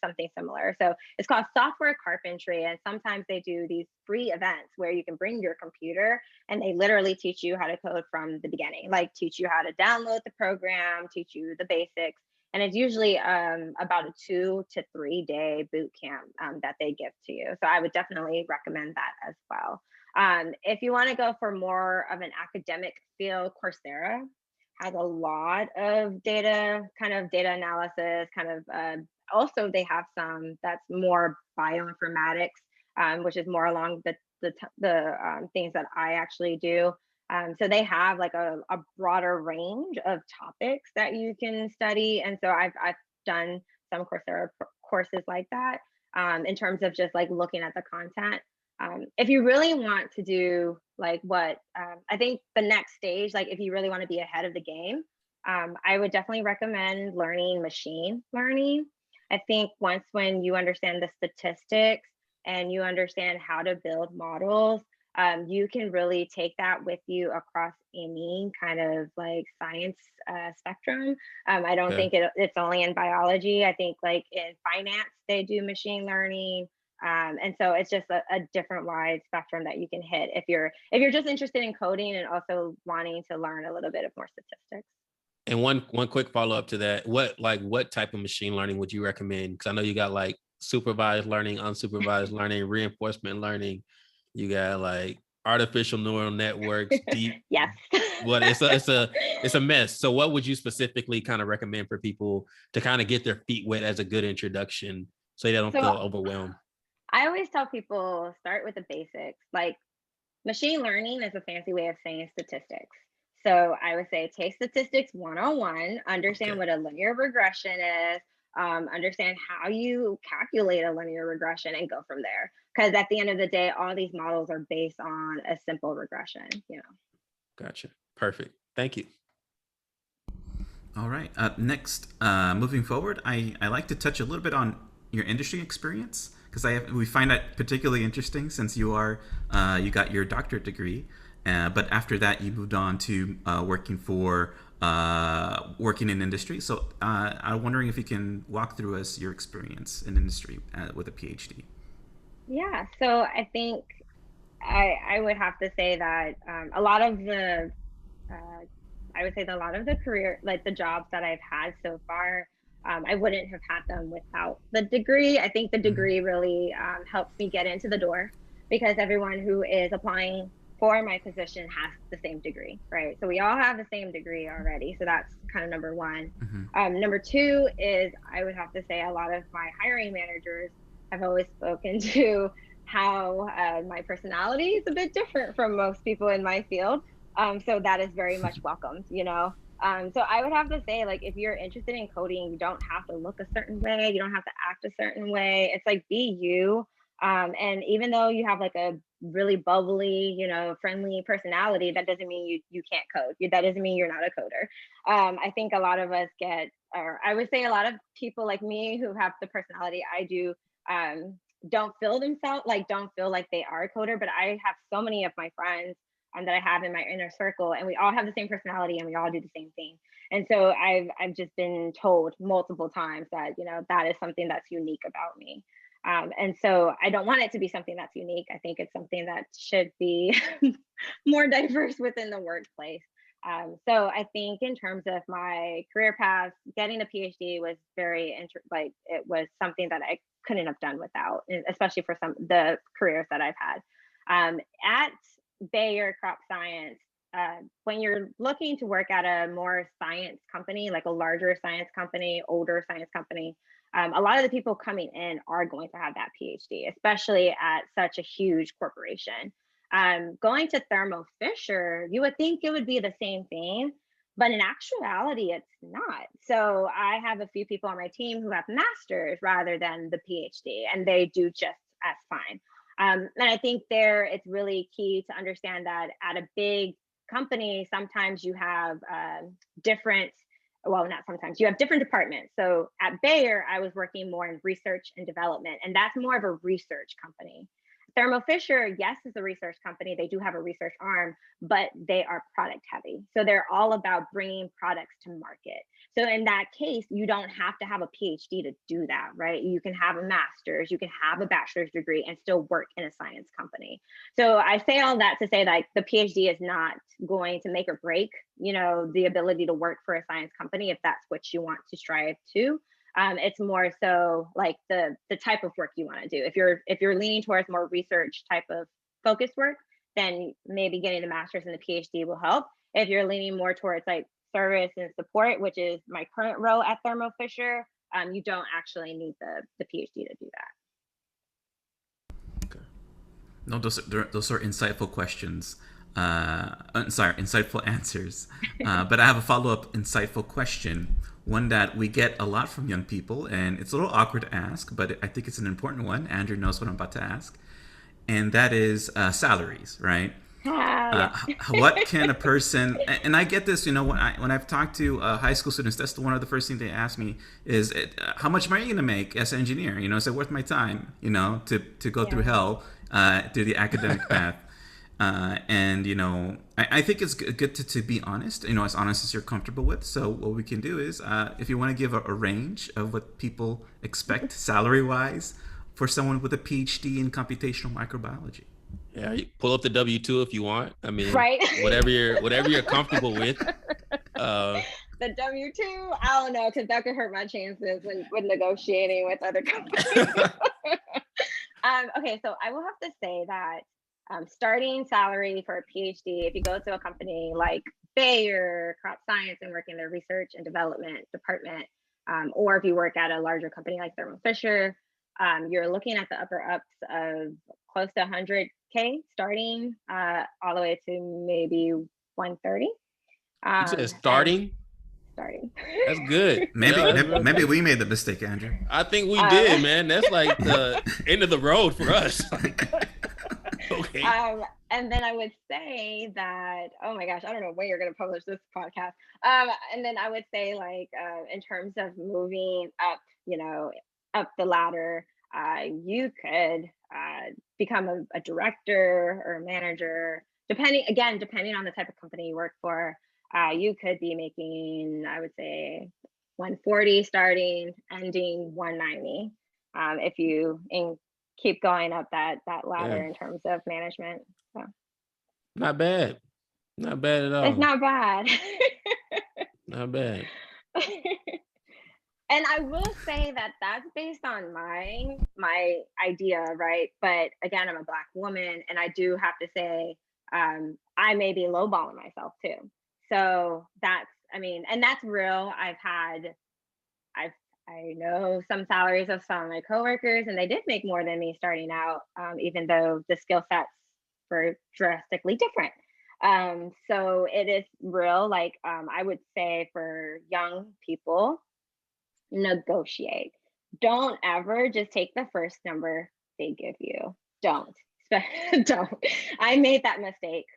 something similar. So it's called software carpentry, and sometimes they do these free events where you can bring your computer and they literally teach you how to code from the beginning, like teach you how to download the program, teach you the basics. And it's usually about a 2 to 3 day boot camp that they give to you. So I would definitely recommend that as well. If you want to go for more of an academic feel, Coursera has a lot of data, kind of data analysis, kind of also they have some that's more bioinformatics, which is more along the things that I actually do. So they have like a broader range of topics that you can study. And so I've done some Coursera courses like that in terms of just like looking at the content. If you really want to do like what I think the next stage, like if you really want to be ahead of the game, I would definitely recommend learning machine learning. I think once when you understand the statistics and you understand how to build models, you can really take that with you across any kind of like science spectrum. I don't think it's only in biology. I think like in finance, they do machine learning. And so it's just a different wide spectrum that you can hit if you're just interested in coding and also wanting to learn a little bit of more statistics. And one quick follow up to that, what type of machine learning would you recommend? Because I know you got like supervised learning, unsupervised learning, reinforcement learning. You got like artificial neural networks, deep. Yes. But it's a mess. So what would you specifically kind of recommend for people to kind of get their feet wet as a good introduction so they don't feel overwhelmed? I always tell people start with the basics. Like machine learning is a fancy way of saying statistics. So I would say take statistics 101, understand what a linear regression is, understand how you calculate a linear regression and go from there. Because at the end of the day, all these models are based on a simple regression, you know. Gotcha. Perfect. Thank you. All right. Next, moving forward, I like to touch a little bit on your industry experience because we find that particularly interesting since you got your doctorate degree, but after that you moved on to working in industry. So I'm wondering if you can walk through us your experience in industry with a PhD. Yeah. So I think I would have to say that a lot of the career, like the jobs that I've had so far, I wouldn't have had them without the degree. I think the degree really helps me get into the door because everyone who is applying for my position has the same degree, right? So we all have the same degree already. So that's kind of number one. Number two is I would have to say a lot of my hiring managers have always spoken to how my personality is a bit different from most people in my field. So that is very much welcomed, you know. So I would have to say, like, if you're interested in coding, you don't have to look a certain way, you don't have to act a certain way. It's like be you. And even though you have like a really bubbly, you know, friendly personality, that doesn't mean you can't code. That doesn't mean you're not a coder. I think a lot of us or I would say a lot of people like me who have the personality I do, don't feel like they are a coder. But I have so many of my friends that I have in my inner circle, and we all have the same personality and we all do the same thing. And so I've just been told multiple times that, you know, that is something that's unique about me. And so I don't want it to be something that's unique. I think it's something that should be more diverse within the workplace. So I think in terms of my career path, getting a PhD was it was something that I couldn't have done without, especially for the careers that I've had. At Bayer Crop Science, when you're looking to work at a more science company, like a larger science company, older science company, a lot of the people coming in are going to have that PhD, especially at such a huge corporation. Going to Thermo Fisher, you would think it would be the same thing, but in actuality, it's not. So I have a few people on my team who have masters rather than the PhD, and they do just as fine. And I think it's really key to understand that at a big company, sometimes you have different well, not sometimes, you have different departments. So at Bayer, I was working more in research and development, and that's more of a research company. Thermo Fisher, yes, is a research company. They do have a research arm, but they are product heavy. So they're all about bringing products to market. So in that case, you don't have to have a PhD to do that, right? You can have a master's, you can have a bachelor's degree and still work in a science company. So I say all that to say that the PhD is not going to make or break, the ability to work for a science company if that's what you want to strive to. It's more so like the type of work you want to do. If you're leaning towards more research type of focused work, then maybe getting the master's and the PhD will help. If you're leaning more towards like service and support, which is my current role at Thermo Fisher, you don't actually need the PhD to do that. Okay. No, those are insightful questions. Insightful answers. But I have a follow-up insightful question. One that we get a lot from young people, and it's a little awkward to ask, but I think it's an important one. Andrew knows what I'm about to ask, and that is salaries, right? What can a person, and I get this, when I've talked to high school students, that's one of the first things they ask me is, how much money are you going to make as an engineer? Is it worth my time, to go through hell, through the academic path? And I think it's good to be honest, as honest as you're comfortable with. So what we can do is, if you want to give a range of what people expect salary wise for someone with a PhD in computational microbiology. Yeah, you pull up the W-2 if you want. I mean, right. whatever you're comfortable with. The W-2, I don't know, because that could hurt my chances when negotiating with other companies. Okay, so I will have to say that starting salary for a PhD, if you go to a company like Bayer, Crop Science, and work in their research and development department, or if you work at a larger company like Thermo Fisher, you're looking at the upper ups of close to 100K starting, all the way to maybe 130. You said starting? Starting. That's good. Maybe we made the mistake, Andrew. I think we did, man. That's like the end of the road for us. Okay. And then I would say that, oh my gosh, I don't know when you're going to publish this podcast. And then I would say, like, in terms of moving up, up the ladder, you could become a director or a manager, depending on the type of company you work for. You could be making, I would say, 140 starting, ending 190. If you keep going up that ladder in terms of management. So. Not bad at all. It's not bad. Not bad. And I will say that that's based on my idea, right? But again, I'm a Black woman, and I do have to say, I may be lowballing myself too. So and that's real. I know some salaries of some of my coworkers, and they did make more than me starting out, even though the skill sets were drastically different. So it is real. Like, I would say for young people, negotiate. Don't ever just take the first number they give you. Don't. I made that mistake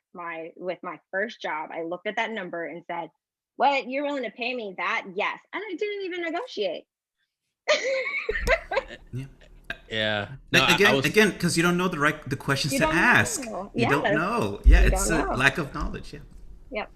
with my first job. I looked at that number and said, "What, you're willing to pay me that?" Yes. And I didn't even negotiate. Yeah. No, again, because you don't know the questions to ask. You don't know. Yeah, it's a lack of knowledge. Yeah. Yep.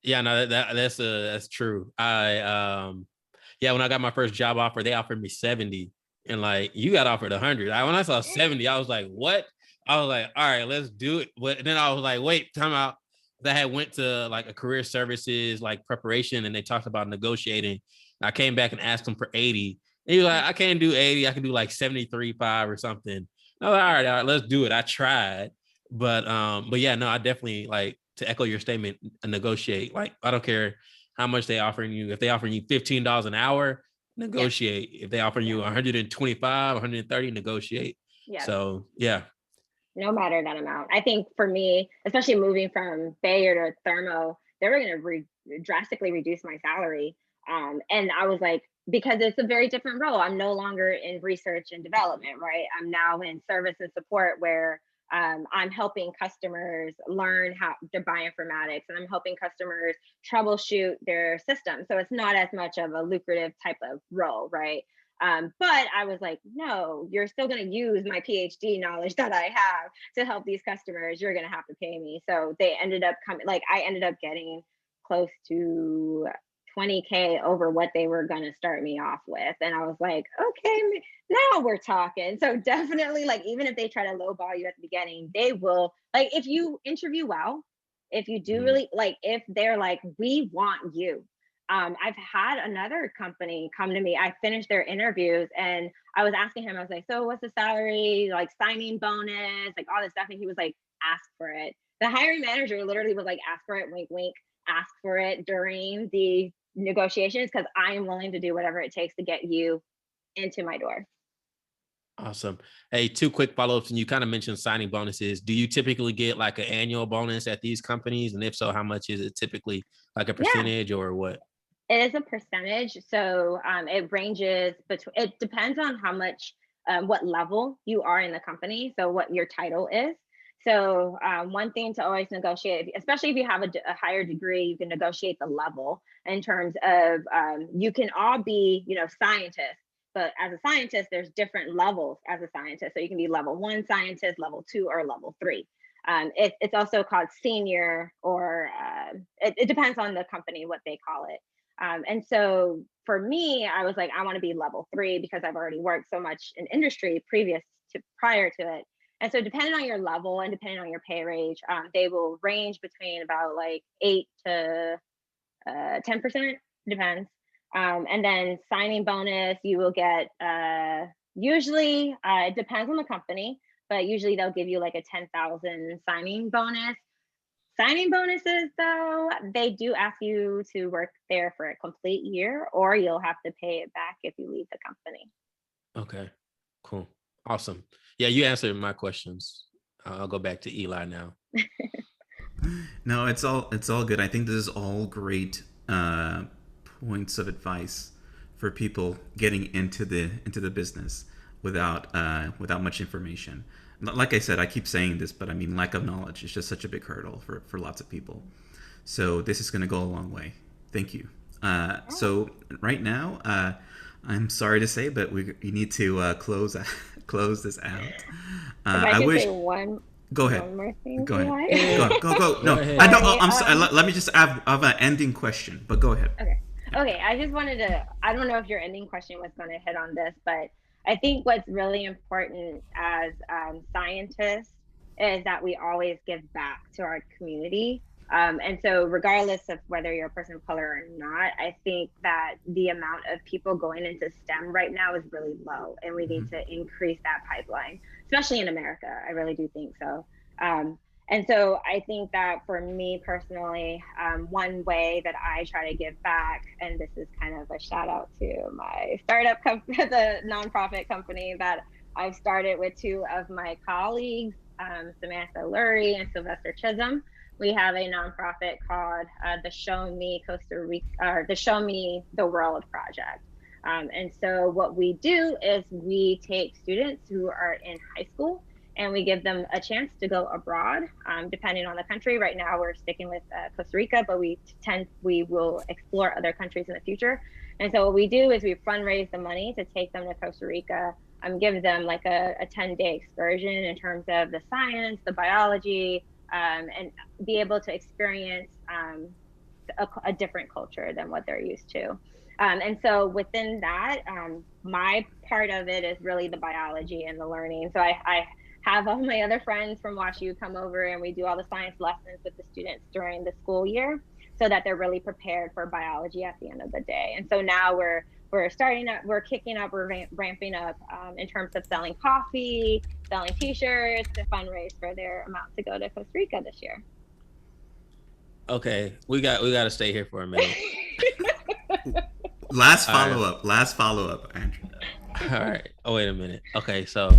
Yeah, no, that's true. When I got my first job offer, they offered me 70, and like, you got offered 100. When I saw 70, I was like, what? I was like, all right, let's do it. But then I was like, wait, time out. I had went to like a career services like preparation, and they talked about negotiating. I came back and asked him for 80. And he was like, I can't do 80. I can do like 73.5 or something. I was like, all right, let's do it. I tried. But yeah, no, I definitely, like, to echo your statement, negotiate. Like, I don't care how much they offering you. If they offering you $15 an hour, negotiate. Yeah. If they offer you 125, 130, negotiate. Yeah. So yeah. No matter that amount. I think for me, especially moving from Bayer to Thermo, they were going to drastically reduce my salary. And I was like, because it's a very different role. I'm no longer in research and development, right? I'm now in service and support, where I'm helping customers learn how to bioinformatics, and I'm helping customers troubleshoot their system. So it's not as much of a lucrative type of role, right? But I was like, no, you're still going to use my PhD knowledge that I have to help these customers. You're going to have to pay me. So they ended up coming, like, I ended up getting close to 20K over what they were going to start me off with. And I was like, okay, now we're talking. So definitely, like, even if they try to lowball you at the beginning, they will, like, if you interview well, if you do really, like, if they're like, we want you. I've had another company come to me. I finished their interviews and I was asking him, I was like, so what's the salary, like signing bonus, like all this stuff. And he was like, ask for it. The hiring manager literally was like, ask for it, wink, wink, ask for it during the negotiations, because I am willing to do whatever it takes to get you into my door. Awesome. Hey, two quick follow-ups. And you kind of mentioned signing bonuses. Do you typically get like an annual bonus at these companies? And if so, how much is it typically, like a percentage or what? It is a percentage. So it ranges between, it depends on how much, what level you are in the company. So what your title is. So one thing to always negotiate, especially if you have a higher degree, you can negotiate the level in terms of, you can all be, you know, scientists. But as a scientist, there's different levels as a scientist. So you can be level 1 scientist, level 2, or level 3. It's also called senior, or it depends on the company, what they call it. And so for me, I was like, I want to be level 3 because I've already worked so much in industry prior to it. And so depending on your level and depending on your pay range, they will range between about like 8 to 10%, depends. And then signing bonus, you will get, usually, it depends on the company, but usually they'll give you like a 10,000 signing bonus. Signing bonuses, though, they do ask you to work there for a complete year, or you'll have to pay it back if you leave the company. Okay, cool. Awesome. Yeah, you answered my questions. I'll go back to Eli now. No, it's all good. I think this is all great points of advice for people getting into the business without much information. Like I said, I keep saying this, but I mean, lack of knowledge is just such a big hurdle for lots of people. So this is going to go a long way. Thank you. So right now, I'm sorry to say, but we need to close this out. I wish. Say one. Go ahead. One more thing. Go ahead. Go. No, I don't. Let me just have an ending question, but go ahead. Okay. I just wanted to. I don't know if your ending question was going to hit on this, but I think what's really important as scientists is that we always give back to our community. And so regardless of whether you're a person of color or not, I think that the amount of people going into STEM right now is really low, and we need to increase that pipeline, especially in America. I really do think so. And so I think that for me personally, one way that I try to give back, and this is kind of a shout out to my startup company, the nonprofit company that I've started with 2 of my colleagues, Samantha Lurie and Sylvester Chisholm. We have a nonprofit called the Show Me Costa Rica, or the Show Me the World Project. And so what we do is we take students who are in high school and we give them a chance to go abroad, depending on the country. Right now we're sticking with Costa Rica, but we will explore other countries in the future. And so what we do is we fundraise the money to take them to Costa Rica, give them like a 10-day excursion in terms of the science, the biology, and be able to experience a different culture than what they're used to. And so within that, my part of it is really the biology and the learning. So I have all my other friends from WashU come over and we do all the science lessons with the students during the school year so that they're really prepared for biology at the end of the day. And so now we're ramping up in terms of selling coffee, selling t-shirts to fundraise for their amount to go to Costa Rica this year. Okay, we got to stay here for a minute. Last follow up, Andrew. All right. Oh, wait a minute. Okay, so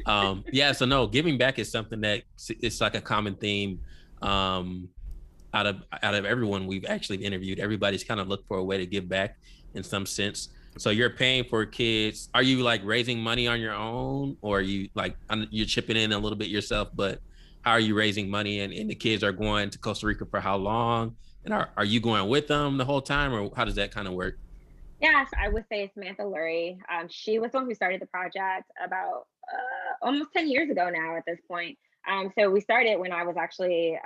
so no, giving back is something that it's like a common theme out of everyone we've actually interviewed. Everybody's kind of looked for a way to give back in some sense. So you're paying for kids. Are you like raising money on your own, or are you like you're chipping in a little bit yourself? But how are you raising money? And the kids are going to Costa Rica for how long? And are you going with them the whole time, or how does that kind of work? Yes, I would say Samantha Lurie. She was the one who started the project about almost 10 years ago now at this point. So we started when I was actually,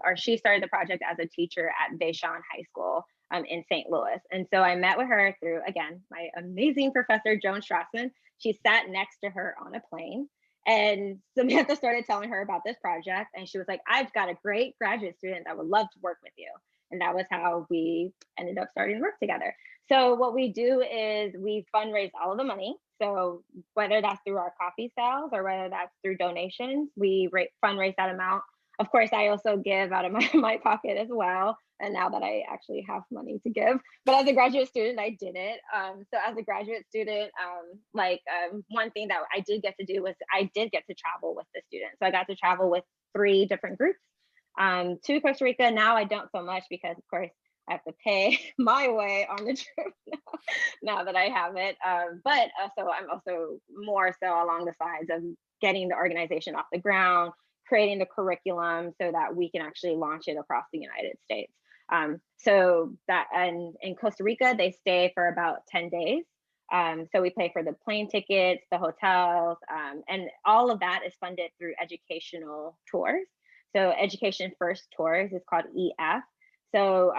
or she started the project as a teacher at Vashon High School in St. Louis. And so I met with her through, again, my amazing professor, Joan Strassman. She sat next to her on a plane. And Samantha started telling her about this project. And she was like, I've got a great graduate student that would love to work with you. And that was how we ended up starting to work together. So what we do is we fundraise all of the money. So whether that's through our coffee sales or whether that's through donations, we fundraise that amount. Of course, I also give out of my pocket as well. And now that I actually have money to give, but as a graduate student, I didn't. So as a graduate student, one thing that I did get to do was I did get to travel with the students. So I got to travel with 3 different groups to Costa Rica. Now I don't so much because, of course, I have to pay my way on the trip now that I have it. So I'm also more so along the sides of getting the organization off the ground, creating the curriculum so that we can actually launch it across the United States. So that, and in Costa Rica, they stay for about 10 days. So we pay for the plane tickets, the hotels, and all of that is funded through educational tours. So Education First Tours is called EF. So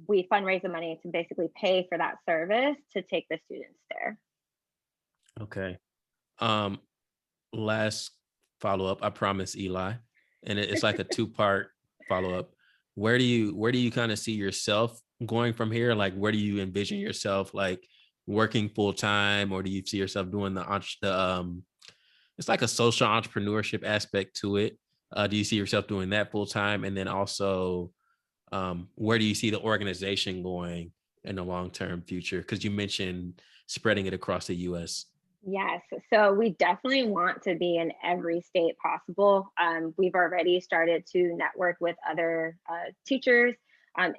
we fundraise the money to basically pay for that service to take the students there. Okay. Last follow up. I promise, Eli, and it's like a 2-part follow up. Where do you kind of see yourself going from here? Like, where do you envision yourself like working full time, or do you see yourself doing it's like a social entrepreneurship aspect to it? Do you see yourself doing that full time, and then also where do you see the organization going in the long-term future? Because you mentioned spreading it across the U.S. Yes, so we definitely want to be in every state possible. We've already started to network with other teachers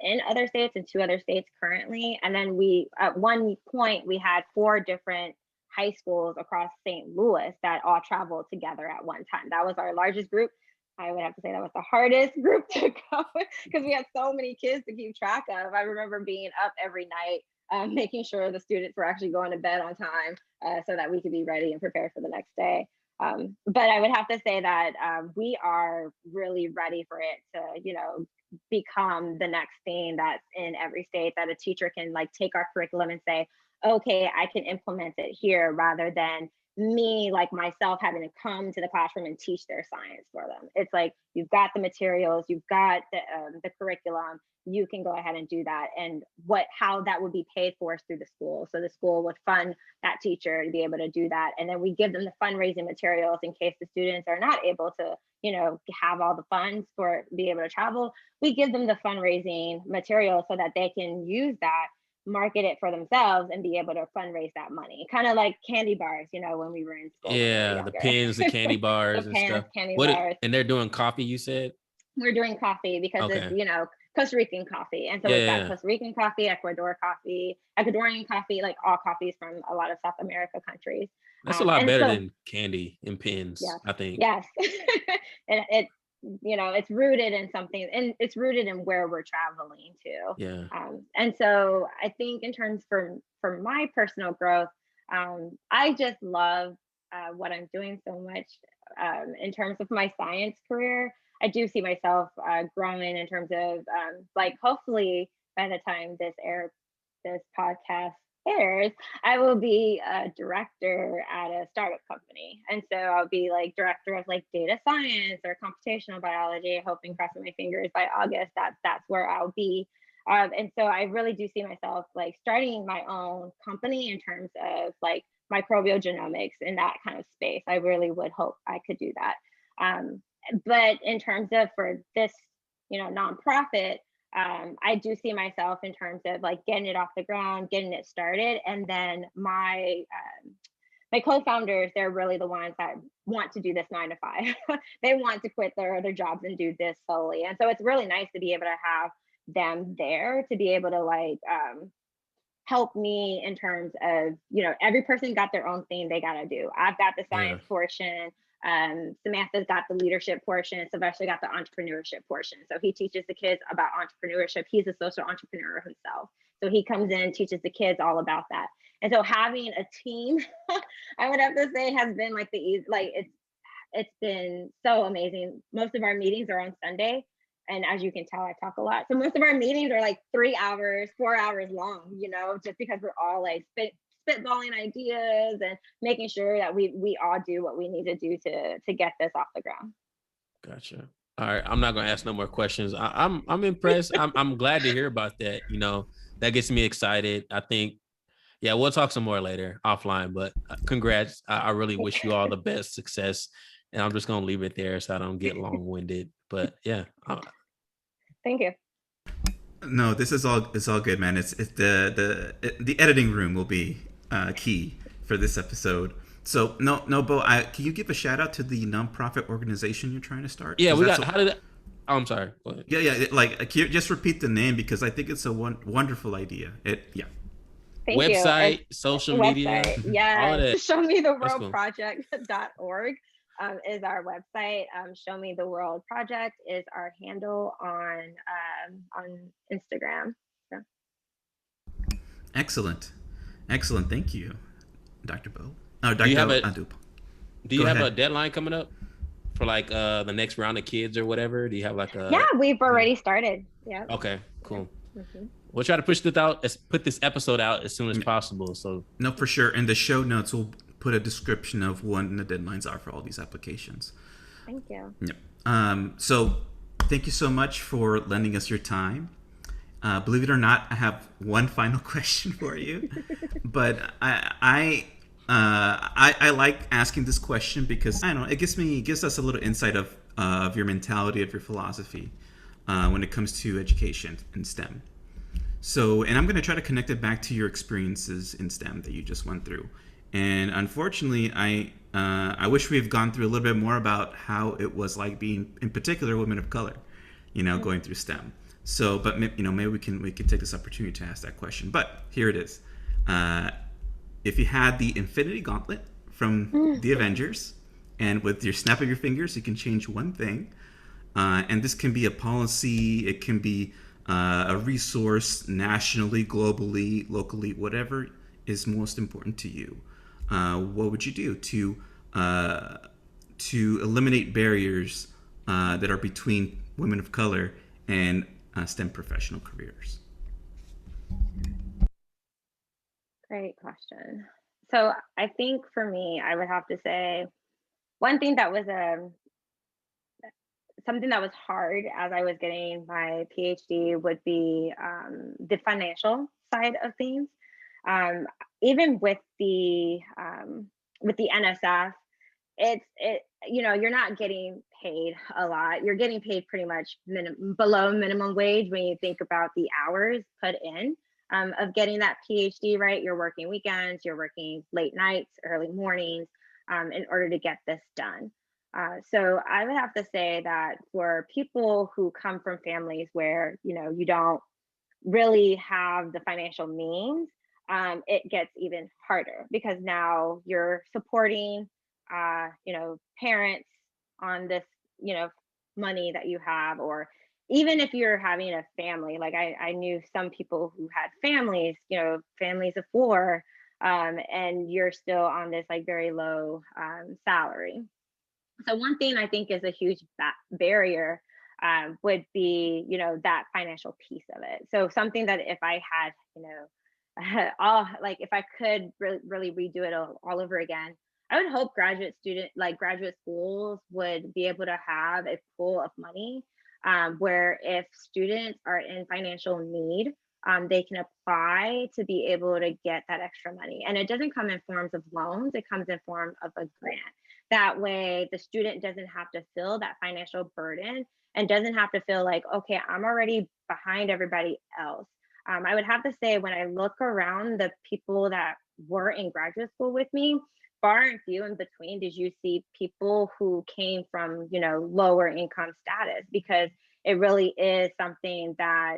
in other states and 2 other states currently. And then at one point, we had 4 different high schools across St. Louis that all traveled together at one time. That was our largest group. I would have to say that was the hardest group to go because we had so many kids to keep track of. I remember being up every night, making sure the students were actually going to bed on time so that we could be ready and prepared for the next day. But I would have to say that we are really ready for it to, become the next thing that's in every state, that a teacher can like take our curriculum and say, okay, I can implement it here, rather than me, like myself, having to come to the classroom and teach their science for them. It's like, you've got the materials, you've got the curriculum, you can go ahead and do that. And how that would be paid for is through the school. So the school would fund that teacher to be able to do that. And then we give them the fundraising materials in case the students are not able to, have all the funds for be able to travel. We give them the fundraising materials so that they can use that, market it for themselves, and be able to fundraise that money. Kind of like candy bars, when we were in school when we were Yeah, the younger. pins, the candy bars The and pans, stuff. candy bars. And they're doing coffee, you said? We're doing coffee because it's, Okay. Costa Rican coffee. And so we've got Costa Rican coffee, Ecuadorian coffee, like all coffees from a lot of South America countries. That's a lot And better so, than candy and pins, yes, I think. yes. And it's rooted in something, and it's rooted in where we're traveling to. Yeah. And so I think in terms for my personal growth, I just love what I'm doing so much. In terms of my science career, I do see myself growing in terms of hopefully by the time this podcast airs, I will be a director at a startup company. And so I'll be like director of like data science or computational biology, hoping, crossing my fingers, by August that's where I'll be. And so I really do see myself like starting my own company in terms of like microbial genomics in that kind of space. I really would hope I could do that. But in terms of for this, nonprofit, I do see myself in terms of like getting it off the ground, getting it started, and then my co-founders, they're really the ones that want to do this 9 to 5. They want to quit their other jobs and do this solely, and so it's really nice to be able to have them there to be able to like helped me in terms of, every person got their own thing they got to do. I've got the science portion. Samantha's got the leadership portion. Sylvester got the entrepreneurship portion. So he teaches the kids about entrepreneurship. He's a social entrepreneur himself. So he comes in, teaches the kids all about that. And so having a team, I would have to say, has been like it's been so amazing. Most of our meetings are on Sunday. And as you can tell, I talk a lot. So most of our meetings are like 3 hours, 4 hours long, just because we're all like spitballing ideas and making sure that we all do what we need to do to get this off the ground. Gotcha. All right. I'm not going to ask no more questions. I'm impressed. I'm glad to hear about that. That gets me excited. I think, yeah, we'll talk some more later offline, but congrats. I really wish you all the best success. And I'm just going to leave it there so I don't get long-winded. But yeah. Thank you. No, this is all good, man. It's the editing room will be key for this episode. So no, Bo, can you give a shout out to the nonprofit organization you're trying to start? Yeah, I'm sorry. Go ahead. Yeah. Just repeat the name because I think it's a wonderful idea. Thank website, you. social media, yeah. all of that. Show me the world project.org is our website. Show me the world project is our handle on Instagram. So. Excellent. Thank you, Dr. Bo. Do you have a deadline coming up for like the next round of kids or whatever? Do you have like a? Yeah, we've already started. Yeah. Okay, cool. Mm-hmm. We'll try to put this episode out as soon as possible. So no, for sure. In the show notes, we'll put a description of when the deadlines are for all these applications. Thank you. Yep. So thank you so much for lending us your time. Believe it or not, I have one final question for you, but I like asking this question because I don't know, it gives us a little insight of your mentality, of your philosophy when it comes to education in STEM. So, and I'm going to try to connect it back to your experiences in STEM that you just went through. And unfortunately, I wish we have gone through a little bit more about how it was like being, in particular, women of color, going through STEM. So, but maybe we can take this opportunity to ask that question. But here it is. If you had the Infinity Gauntlet from the Avengers, and with your snap of your fingers, you can change one thing, and this can be a policy, it can be a resource, nationally, globally, locally, whatever is most important to you. What would you do to eliminate barriers that are between women of color and STEM professional careers? Great question. So I think for me, I would have to say one thing that was something that was hard as I was getting my PhD would be the financial side of things. Even with the NSF, you're not getting paid a lot. You're getting paid pretty much below minimum wage when you think about the hours put in of getting that PhD, right? You're working weekends, you're working late nights, early mornings in order to get this done. So I would have to say that for people who come from families where, you don't really have the financial means, it gets even harder because now you're supporting, parents on this, money that you have, or even if you're having a family, like I knew some people who had families, families of 4, and you're still on this like very low salary. So one thing I think is a huge barrier would be, that financial piece of it. So something that if I had, if I could really redo it all over again, I would hope graduate schools would be able to have a pool of money where if students are in financial need, they can apply to be able to get that extra money. And it doesn't come in forms of loans, it comes in form of a grant. That way the student doesn't have to feel that financial burden and doesn't have to feel like, okay, I'm already behind everybody else. I would have to say when I look around the people that were in graduate school with me, far and few in between did you see people who came from, lower income status, because it really is something that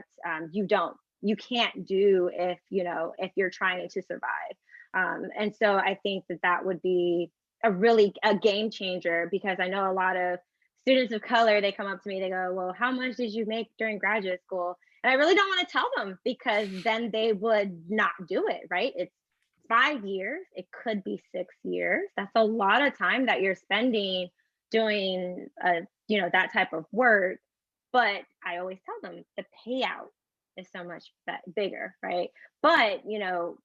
you don't you can't do if, you know, if you're trying to survive. And so I think that that would be a game changer, because I know a lot of students of color, they come up to me, they go, well, how much did you make during graduate school? And I really don't want to tell them, because then they would not do it, right? It's 5 years, it could be 6 years. That's a lot of time that you're spending doing you know, that type of work. But I always tell them the payout is so much bigger, right? But, you know,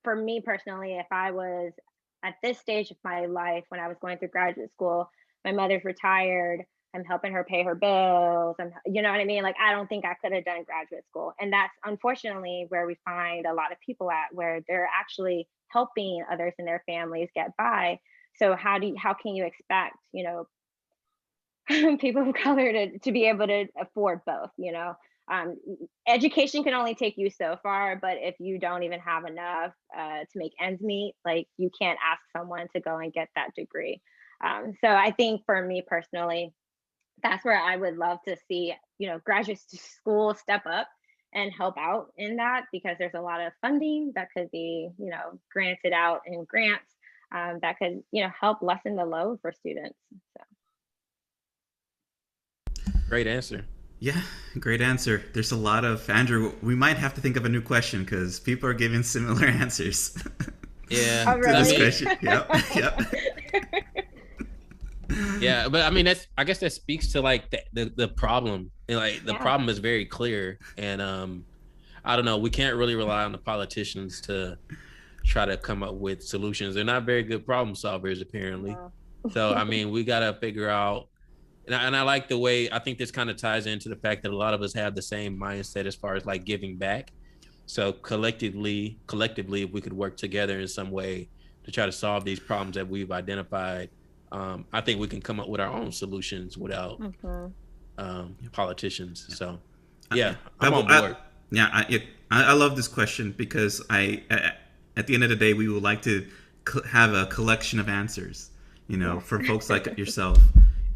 for me personally, if I was at this stage of my life when I was going through graduate school, my mother's retired, I'm helping her pay her bills, you know what I mean? Like, I don't think I could have done graduate school. And that's unfortunately where we find a lot of people at, where they're actually helping others in their families get by. So how can you expect, you know, people of color to be able to afford both, you know? um, Education can only take you so far, but if you don't even have enough to make ends meet, like, you can't ask someone to go and get that degree. So I think for me personally, that's where I would love to see, you know, graduate school step up and help out in that, because there's a lot of funding that could be, you know, granted out in grants, that could, you know, help lessen the load for students. So. Great answer. Yeah, great answer. There's a lot of, Andrew, we might have to think of a new question because people are giving similar answers. Yeah. Oh, really? To this question. Yep. Yep. Yeah, but I mean, I guess that speaks to like the problem. And like the problem is very clear. And I don't know, we can't really rely on the politicians to try to come up with solutions. They're not very good problem solvers, apparently. No. So I mean, we gotta figure out. And I like the way, I think this kind of ties into the fact that a lot of us have the same mindset as far as like giving back. So collectively, if we could work together in some way to try to solve these problems that we've identified, I think we can come up with our own solutions without politicians. So yeah, I'm on board. I love this question because at the end of the day, we would like to have a collection of answers, you know, for folks like yourself.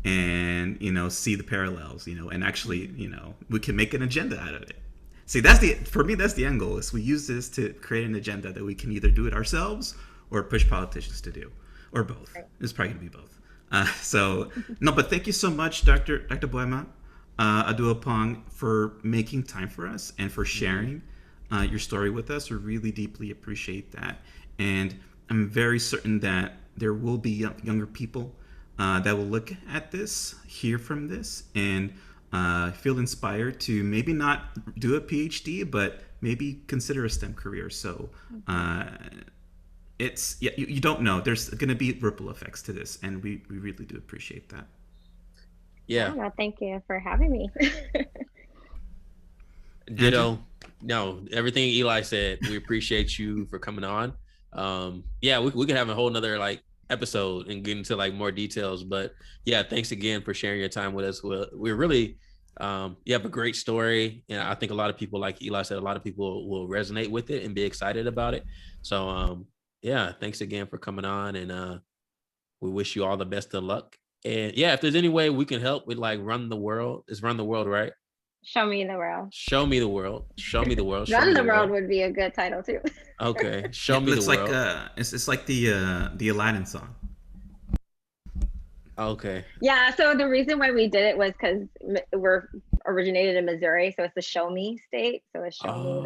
And, you know, see the parallels, you know, and actually, you know, we can make an agenda out of it. See, for me, that's the end goal, is we use this to create an agenda that we can either do it ourselves or push politicians to do, or both. It's probably going to be both. No, but thank you so much, Dr. Boahemaa Adu-Oppong, for making time for us and for sharing your story with us. We really deeply appreciate that. And I'm very certain that there will be younger people that will look at this, hear from this, and feel inspired to maybe not do a PhD, but maybe consider a STEM career. So you don't know. There's going to be ripple effects to this, and we really do appreciate that. Yeah. Well, thank you for having me. Ditto. No, everything Eli said, we appreciate you for coming on. Yeah, we could have a whole nother like episode and get into like more details, but yeah, thanks again for sharing your time with us. We're really you have a great story, and I think a lot of people, like Eli said, a lot of people will resonate with it and be excited about it. So yeah, thanks again for coming on, and we wish you all the best of luck. And yeah, if there's any way we can help with like Run the World, it's Run the World, right? Show me the world. Show me the world. Show me the world. Run the world would be a good title too. Okay, show me the world. It's like the Aladdin song. Okay. Yeah. So the reason why we did it was because we're originated in Missouri, so it's the show me state. So it's show me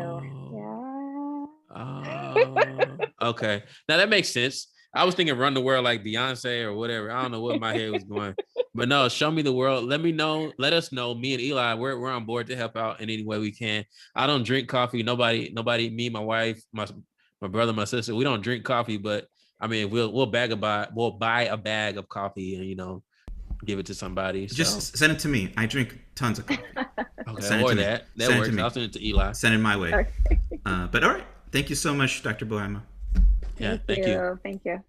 the Okay. Now that makes sense. I was thinking Run the World like Beyonce or whatever. I don't know what my head was going. But no, show me the world. Let me know. Let us know. Me and Eli, we're on board to help out in any way we can. I don't drink coffee. Nobody, me, my wife, my brother, my sister, we don't drink coffee, but I mean, we'll buy a bag of coffee and, you know, give it to somebody. Just send it to me. I drink tons of coffee. Okay, send it to that works. I'll send it to Eli. Send it my way. Okay. But all right. Thank you so much, Dr. Boahemaa. Yeah, thank you. Thank you.